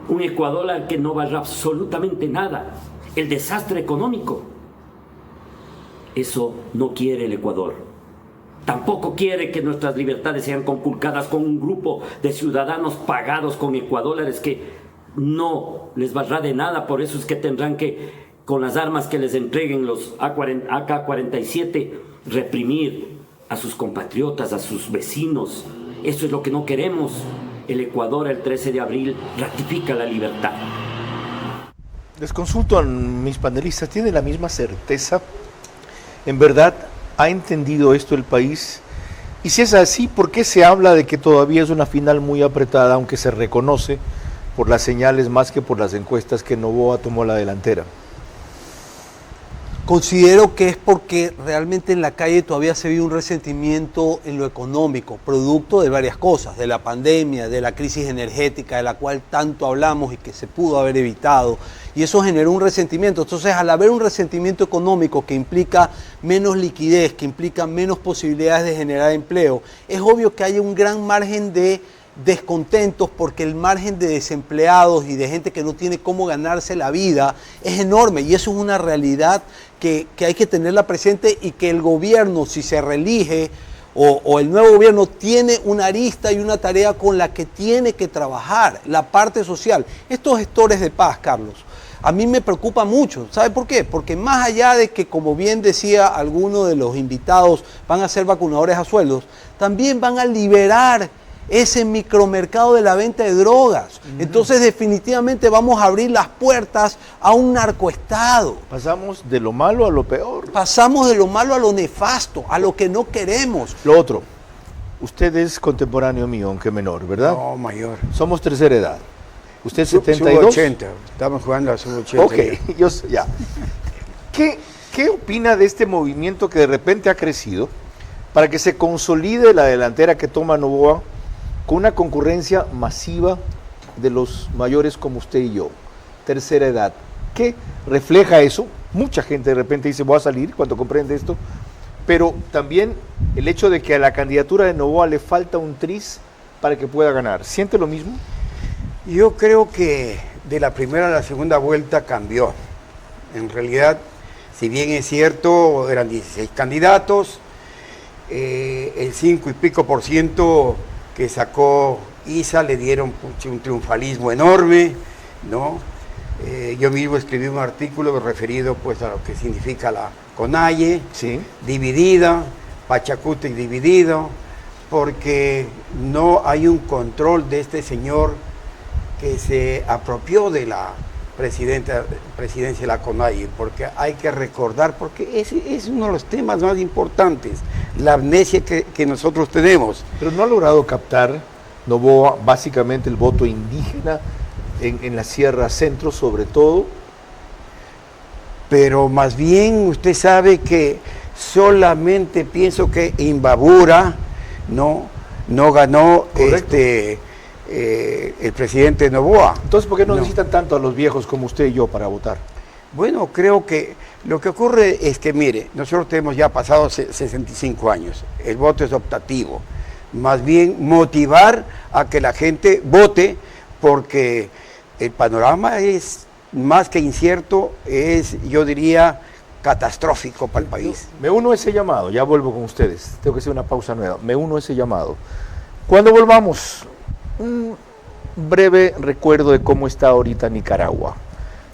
S24: un Ecuador al que no valdrá absolutamente nada, el desastre económico. Eso no quiere el Ecuador. Tampoco quiere que nuestras libertades sean conculcadas con un grupo de ciudadanos pagados con ecuadólares que no les valdrá de nada. Por eso es que tendrán que, con las armas que les entreguen los AK-47, reprimir a sus compatriotas, a sus vecinos. Eso es lo que no queremos. El Ecuador, el 13 de abril, ratifica la libertad.
S1: Les consulto a mis panelistas, ¿tienen la misma certeza? ¿En verdad ha entendido esto el país? Y si es así, ¿por qué se habla de que todavía es una final muy apretada, aunque se reconoce por las señales más que por las encuestas que Noboa tomó la delantera?
S12: Considero que es porque realmente en la calle todavía se vive un resentimiento en lo económico, producto de varias cosas, de la pandemia, de la crisis energética, de la cual tanto hablamos y que se pudo haber evitado, y eso generó un resentimiento. Entonces, al haber un resentimiento económico que implica menos liquidez, que implica menos posibilidades de generar empleo, es obvio que hay un gran margen de descontentos, porque el margen de desempleados y de gente que no tiene cómo ganarse la vida es enorme, y eso es una realidad que hay que tenerla presente, y que el gobierno, si se reelige, o el nuevo gobierno, tiene una arista y una tarea con la que tiene que trabajar, la parte social. Estos gestores de paz, Carlos, a mí me preocupa mucho. ¿Sabe por qué? Porque más allá de que, como bien decía alguno de los invitados, van a ser vacunadores a sueldos, también van a liberar ese micromercado de la venta de drogas. Entonces, definitivamente vamos a abrir las puertas a un narcoestado.
S1: Pasamos de lo malo a lo peor.
S12: Pasamos de lo malo a lo nefasto, a lo que no queremos.
S1: Lo otro, usted es contemporáneo mío, aunque menor, ¿verdad?
S9: No, mayor.
S1: Somos tercera edad. ¿Usted es 72?
S9: Sub-80, estamos jugando a sub-80.
S1: Ok, ya. ¿Qué opina de este movimiento que de repente ha crecido para que se consolide la delantera que toma Noboa, con una concurrencia masiva de los mayores como usted y yo, tercera edad? ¿Qué refleja eso? Mucha gente de repente dice, voy a salir cuando comprende esto, pero también el hecho de que a la candidatura de Noboa le falta un tris para que pueda ganar. ¿Siente lo mismo?
S9: Yo creo que de la primera a la segunda vuelta cambió. En realidad, si bien es cierto, eran 16 candidatos, el 5 y pico % que sacó Isa le dieron un triunfalismo enorme, ¿no? Yo mismo escribí un artículo referido pues a lo que significa la CONAIE,
S1: ¿sí?,
S9: dividida, Pachacútec dividido, porque no hay un control de este señor que se apropió de la presidencia de la CONAIE, porque hay que recordar, porque ese es uno de los temas más importantes, la amnesia que nosotros tenemos.
S1: Pero no ha logrado captar Noboa básicamente el voto indígena en la Sierra Centro sobre todo.
S9: Pero más bien usted sabe que solamente pienso que Imbabura no ganó el presidente Noboa.
S1: Entonces, ¿por qué no necesitan tanto a los viejos como usted y yo para votar?
S9: Bueno, creo que lo que ocurre es que, mire, nosotros tenemos ya pasados 65 años, el voto es optativo, más bien motivar a que la gente vote, porque el panorama es más que incierto, es, yo diría, catastrófico para el país.
S1: Me uno a ese llamado, ya vuelvo con ustedes, tengo que hacer una pausa nueva, me uno a ese llamado. Cuando volvamos, un breve recuerdo de cómo está ahorita Nicaragua,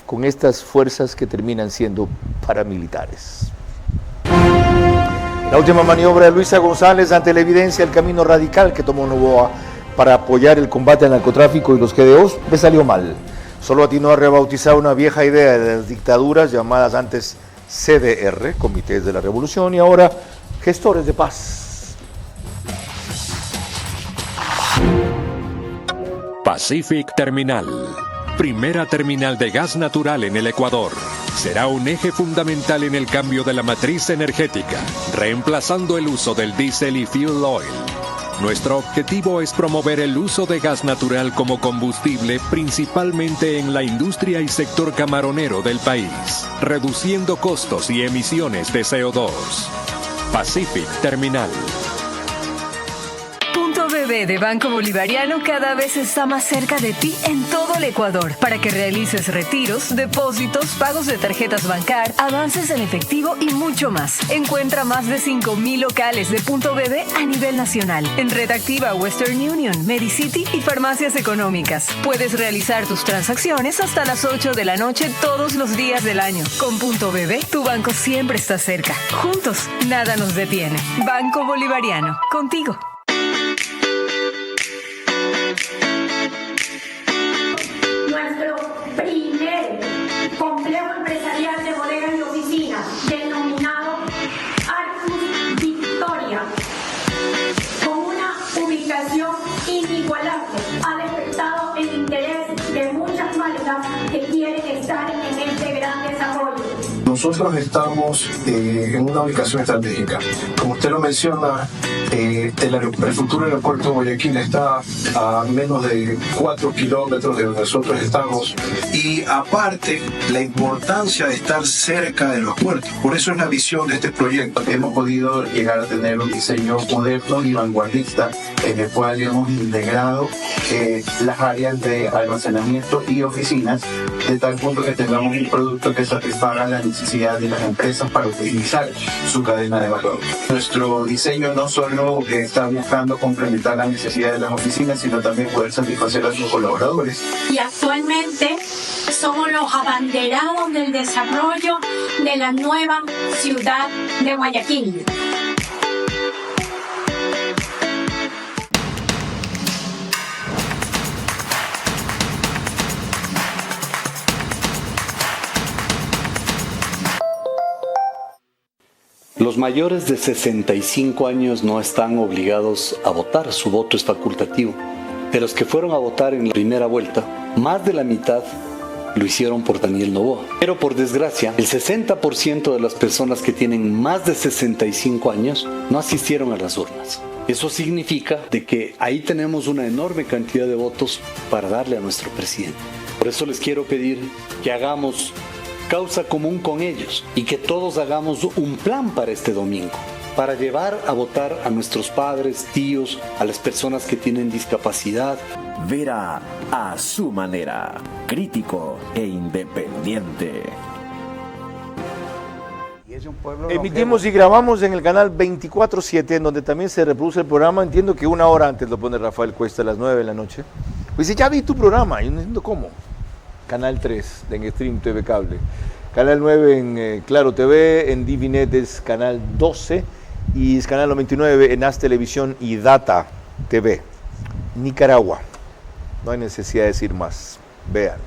S1: con estas fuerzas que terminan siendo paramilitares. La última maniobra de Luisa González ante la evidencia del camino radical que tomó Noboa para apoyar el combate al narcotráfico y los GDOs le salió mal. Solo atinó a rebautizar una vieja idea de las dictaduras llamadas antes CDR, Comités de la Revolución, y ahora Gestores de Paz.
S7: Pacific Terminal, primera terminal de gas natural en el Ecuador. Será un eje fundamental en el cambio de la matriz energética, reemplazando el uso del diésel y fuel oil. Nuestro objetivo es promover el uso de gas natural como combustible, principalmente en la industria y sector camaronero del país, reduciendo costos y emisiones de CO2. Pacific Terminal.
S5: Punto BB de Banco Bolivariano cada vez está más cerca de ti en todo el Ecuador para que realices retiros, depósitos, pagos de tarjetas Bancar, avances en efectivo y mucho más. Encuentra más de 5,000 locales de Punto BB a nivel nacional en Red Activa, Western Union, Medicity y farmacias económicas. Puedes realizar tus transacciones hasta las 8 de la noche todos los días del año. Con Punto BB, tu banco siempre está cerca. Juntos, nada nos detiene. Banco Bolivariano, contigo.
S6: Nuestro primer complejo empresarial de bodegas y oficinas, denominado Arcus Victoria, con una ubicación inigualable, ha despertado el interés de muchas marcas que quieren estar en este gran desarrollo.
S17: Nosotros estamos en una ubicación estratégica. Como usted lo menciona, el futuro aeropuerto de Guayaquil está a menos de 4 kilómetros de donde nosotros estamos.
S2: Y aparte, la importancia de estar cerca de los puertos. Por eso es la visión de este proyecto.
S3: Hemos podido llegar a tener un diseño moderno y vanguardista en el cual hemos integrado las áreas de almacenamiento y oficinas de tal punto que tengamos un producto que satisfaga la necesidad de las empresas para optimizar su cadena de valor. Nuestro diseño no solo está buscando complementar las necesidades de las oficinas, sino también poder satisfacer a sus colaboradores.
S6: Y actualmente somos los abanderados del desarrollo de la nueva ciudad de Guayaquil.
S10: Los mayores de 65 años no están obligados a votar, su voto es facultativo. De los que fueron a votar en la primera vuelta, más de la mitad lo hicieron por Daniel Noboa. Pero por desgracia, el 60% de las personas que tienen más de 65 años no asistieron a las urnas. Eso significa de que ahí tenemos una enorme cantidad de votos para darle a nuestro presidente. Por eso les quiero pedir que hagamos causa común con ellos y que todos hagamos un plan para este domingo, para llevar a votar a nuestros padres, tíos, a las personas que tienen discapacidad.
S4: Vera a su manera, crítico e independiente.
S1: Emitimos y grabamos en el canal 24/7, en donde también se reproduce el programa. Entiendo que una hora antes lo pone Rafael Cuesta a las 9 de la noche. Pues dice, ya vi tu programa, yo no entiendo cómo. Canal 3 en Stream TV Cable, Canal 9 en Claro TV, en Divinet es Canal 12 y es Canal 99 en As Televisión y Data TV. Nicaragua, no hay necesidad de decir más, vean.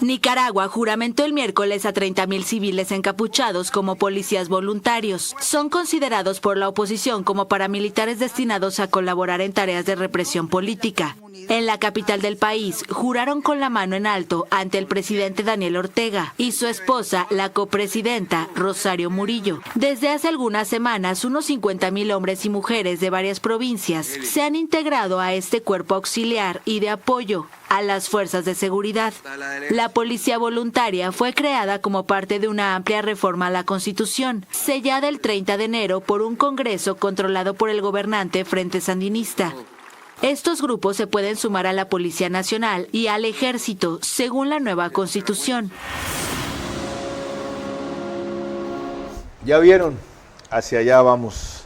S11: Nicaragua juramentó el miércoles a 30,000 civiles encapuchados como policías voluntarios. Son considerados por la oposición como paramilitares destinados a colaborar en tareas de represión política. En la capital del país, juraron con la mano en alto ante el presidente Daniel Ortega y su esposa, la copresidenta Rosario Murillo. Desde hace algunas semanas, unos 50,000 hombres y mujeres de varias provincias se han integrado a este cuerpo auxiliar y de apoyo a las fuerzas de seguridad. La policía voluntaria fue creada como parte de una amplia reforma a la Constitución, sellada el 30 de enero por un Congreso controlado por el gobernante Frente Sandinista. Estos grupos se pueden sumar a la Policía Nacional y al Ejército, según la nueva Constitución.
S1: Ya vieron, hacia allá vamos.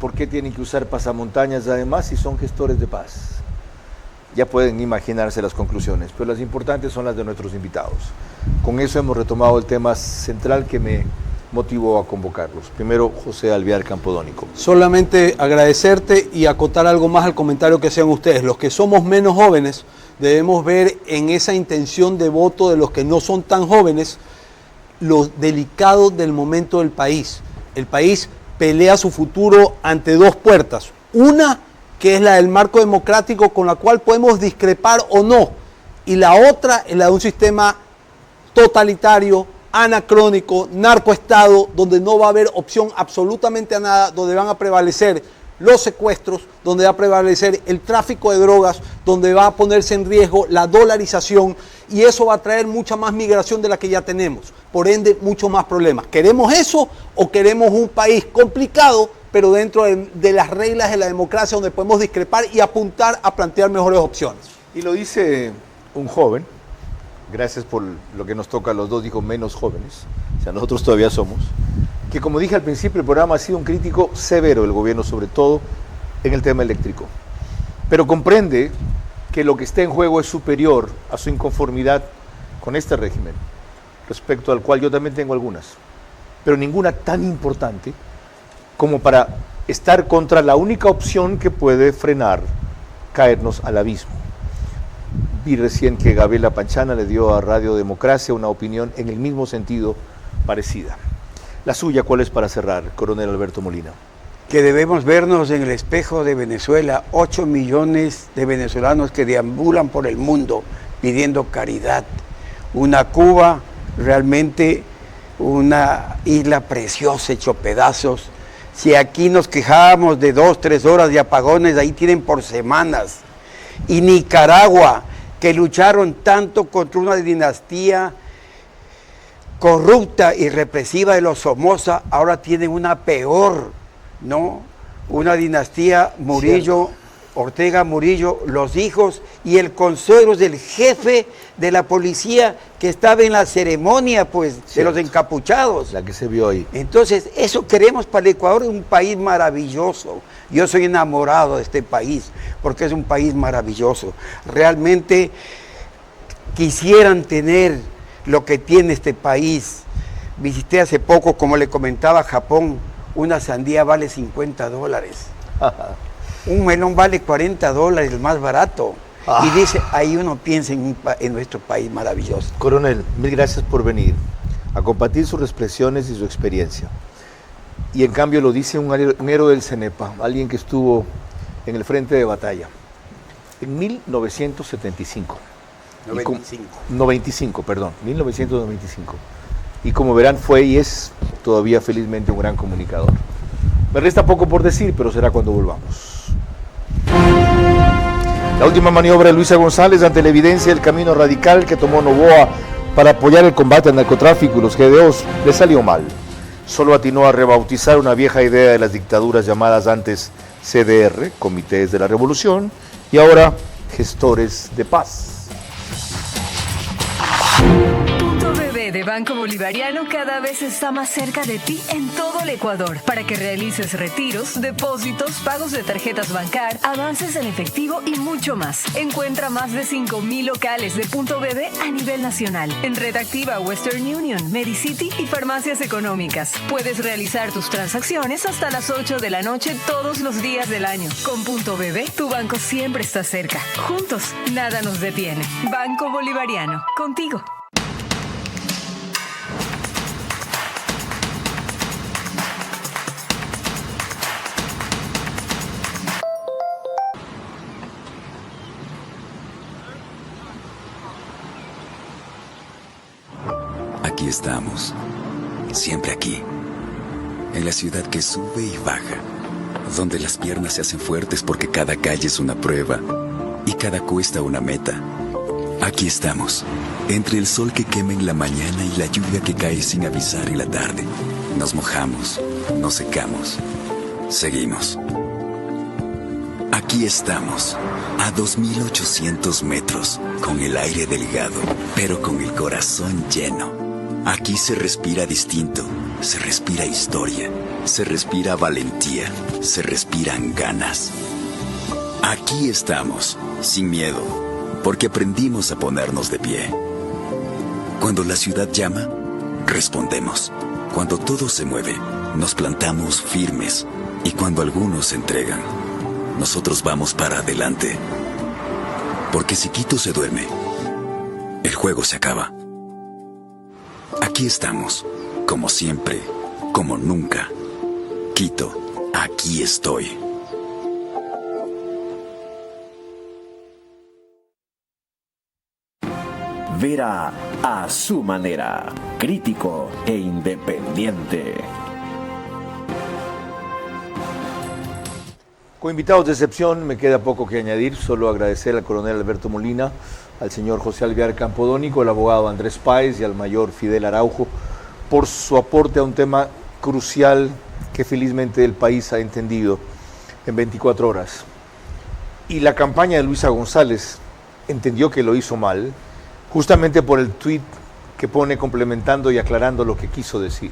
S1: ¿Por qué tienen que usar pasamontañas además si son gestores de paz? Ya pueden imaginarse las conclusiones, pero las importantes son las de nuestros invitados. Con eso hemos retomado el tema central que me motivó a convocarlos? Primero, José Alvear Campodónico.
S12: Solamente agradecerte y acotar algo más al comentario que hacían ustedes. Los que somos menos jóvenes debemos ver en esa intención de voto de los que no son tan jóvenes lo delicado del momento del país. El país pelea su futuro ante dos puertas. Una, que es la del marco democrático con la cual podemos discrepar o no. Y la otra es la de un sistema totalitario, anacrónico, narcoestado, donde no va a haber opción absolutamente a nada, donde van a prevalecer los secuestros, donde va a prevalecer el tráfico de drogas, donde va a ponerse en riesgo la dolarización, y eso va a traer mucha más migración de la que ya tenemos, por ende muchos más problemas. ¿Queremos eso o queremos un país complicado, pero dentro de las reglas de la democracia, donde podemos discrepar y apuntar a plantear mejores opciones?
S1: Y lo dice un joven, gracias por lo que nos toca a los dos, dijo menos jóvenes, o sea, nosotros todavía somos, que como dije al principio, el programa ha sido un crítico severo del gobierno, sobre todo en el tema eléctrico, pero comprende que lo que está en juego es superior a su inconformidad con este régimen, respecto al cual yo también tengo algunas, pero ninguna tan importante como para estar contra la única opción que puede frenar caernos al abismo. Vi recién que Gabriela Panchana le dio a Radio Democracia una opinión en el mismo sentido parecida. La suya, ¿cuál es para cerrar, coronel Alberto Molina?
S9: Que debemos vernos en el espejo de Venezuela, 8 millones de venezolanos que deambulan por el mundo pidiendo caridad. Una Cuba realmente una isla preciosa, hecho pedazos. Si aquí nos quejábamos de 2, 3 horas de apagones, ahí tienen por semanas. Y Nicaragua, que lucharon tanto contra una dinastía corrupta y represiva de los Somoza, ahora tienen una peor, ¿no? Una dinastía Murillo, Ortega Murillo, los hijos y el consuegro del jefe de la policía que estaba en la ceremonia, pues, de los encapuchados.
S1: La que se vio ahí.
S9: Entonces, eso queremos para el Ecuador, un país maravilloso. Yo soy enamorado de este país, porque es un país maravilloso. Realmente quisieran tener lo que tiene este país. Visité hace poco, como le comentaba, Japón. Una sandía vale $50. Un melón vale $40, el más barato. Y dice, ahí uno piensa en nuestro país maravilloso.
S1: Coronel, mil gracias por venir a compartir sus expresiones y su experiencia. Y en cambio lo dice un héroe del CENEPA, alguien que estuvo en el frente de batalla en 1975. 1995. Y como verán, fue y es todavía felizmente un gran comunicador. Me resta poco por decir, pero será cuando volvamos. La última maniobra de Luisa González ante la evidencia del camino radical que tomó Noboa para apoyar el combate al narcotráfico y los GDOs le salió mal. Solo atinó a rebautizar una vieja idea de las dictaduras llamadas antes CDR, Comités de la Revolución, y ahora Gestores de Paz.
S5: De Banco Bolivariano cada vez está más cerca de ti en todo el Ecuador para que realices retiros, depósitos, pagos de tarjetas Bancar, avances en efectivo y mucho más. Encuentra más de 5,000 locales de Punto BB a nivel nacional en Red Activa, Western Union, Medicity y farmacias económicas. Puedes realizar tus transacciones hasta las 8 de la noche todos los días del año. Con Punto BB, tu banco siempre está cerca. Juntos, nada nos detiene. Banco Bolivariano, contigo.
S13: Aquí estamos, siempre aquí, en la ciudad que sube y baja, donde las piernas se hacen fuertes porque cada calle es una prueba y cada cuesta una meta. Aquí estamos, entre el sol que quema en la mañana y la lluvia que cae sin avisar en la tarde. Nos mojamos, nos secamos, seguimos. Aquí estamos, a 2.800 metros, con el aire delgado, pero con el corazón lleno. Aquí se respira distinto, se respira historia, se respira valentía, se respiran ganas. Aquí estamos, sin miedo, porque aprendimos a ponernos de pie. Cuando la ciudad llama, respondemos. Cuando todo se mueve, nos plantamos firmes. Y cuando algunos se entregan, nosotros vamos para adelante. Porque si Quito se duerme, el juego se acaba. Aquí estamos, como siempre, como nunca. Quito, aquí estoy.
S4: Vera a su manera, crítico e independiente.
S1: Con invitados de excepción me queda poco que añadir, solo agradecer al coronel Alberto Molina, al señor José Alvear Campodónico, al abogado Andrés Páez y al mayor Fidel Araujo por su aporte a un tema crucial que felizmente el país ha entendido en 24 horas. Y la campaña de Luisa González entendió que lo hizo mal, justamente por el tuit que pone complementando y aclarando lo que quiso decir.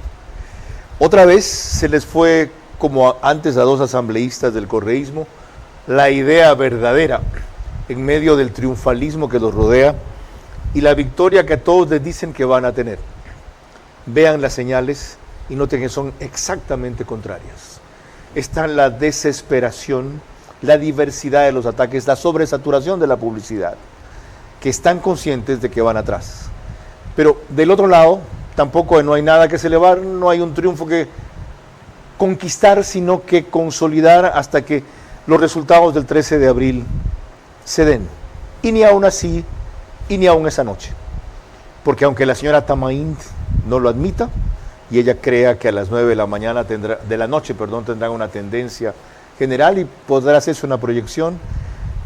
S1: Otra vez se les fue, como antes a dos asambleístas del correísmo, la idea verdadera en medio del triunfalismo que los rodea y la victoria que a todos les dicen que van a tener. Vean las señales y noten que son exactamente contrarias. Está la desesperación, la diversidad de los ataques, la sobresaturación de la publicidad, que están conscientes de que van atrás. Pero del otro lado, tampoco no hay nada que celebrar, no hay un triunfo que conquistar, sino que consolidar hasta que los resultados del 13 de abril se den. Y ni aún así, y ni aún esa noche. Porque aunque la señora Tamaín no lo admita, y ella crea que a las 9 de la mañana tendrán una tendencia general y podrá hacerse una proyección,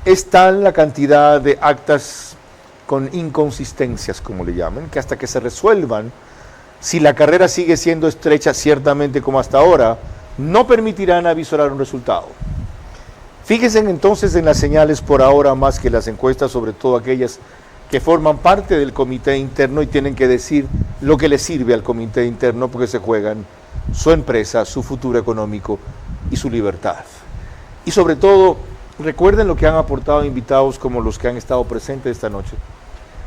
S1: es tal la cantidad de actas con inconsistencias, como le llaman, que hasta que se resuelvan, si la carrera sigue siendo estrecha ciertamente como hasta ahora, no permitirán avisorar un resultado. Fíjense entonces en las señales por ahora más que las encuestas, sobre todo aquellas que forman parte del comité interno y tienen que decir lo que les sirve al comité interno porque se juegan su empresa, su futuro económico y su libertad. Y sobre todo, recuerden lo que han aportado invitados como los que han estado presentes esta noche,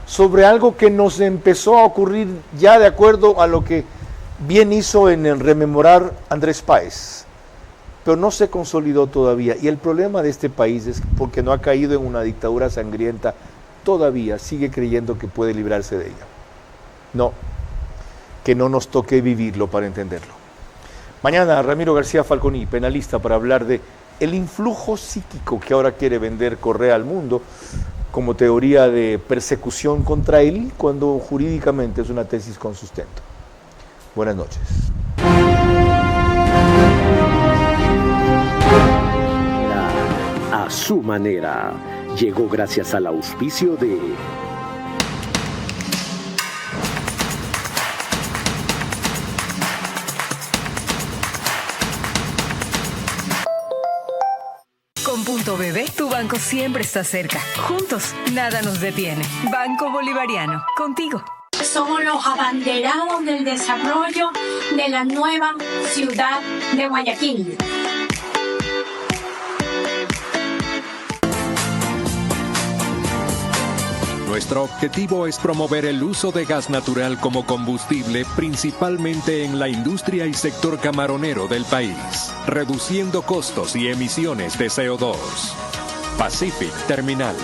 S1: sobre algo que nos empezó a ocurrir ya de acuerdo a lo que bien hizo en el rememorar Andrés Páez, pero no se consolidó todavía. Y el problema de este país es porque no ha caído en una dictadura sangrienta, todavía sigue creyendo que puede librarse de ella. No, que no nos toque vivirlo para entenderlo. Mañana Ramiro García Falconi, penalista, para hablar de el influjo psíquico que ahora quiere vender Correa al mundo como teoría de persecución contra él, cuando jurídicamente es una tesis con sustento. Buenas noches.
S4: A su manera, llegó gracias al auspicio de
S5: Con Punto BB, tu banco siempre está cerca. Juntos, nada nos detiene. Banco Bolivariano, contigo.
S6: Somos los abanderados del desarrollo de la nueva ciudad de Guayaquil.
S7: Nuestro objetivo es promover el uso de gas natural como combustible, principalmente en la industria y sector camaronero del país, reduciendo costos y emisiones de CO2. Pacific Terminal.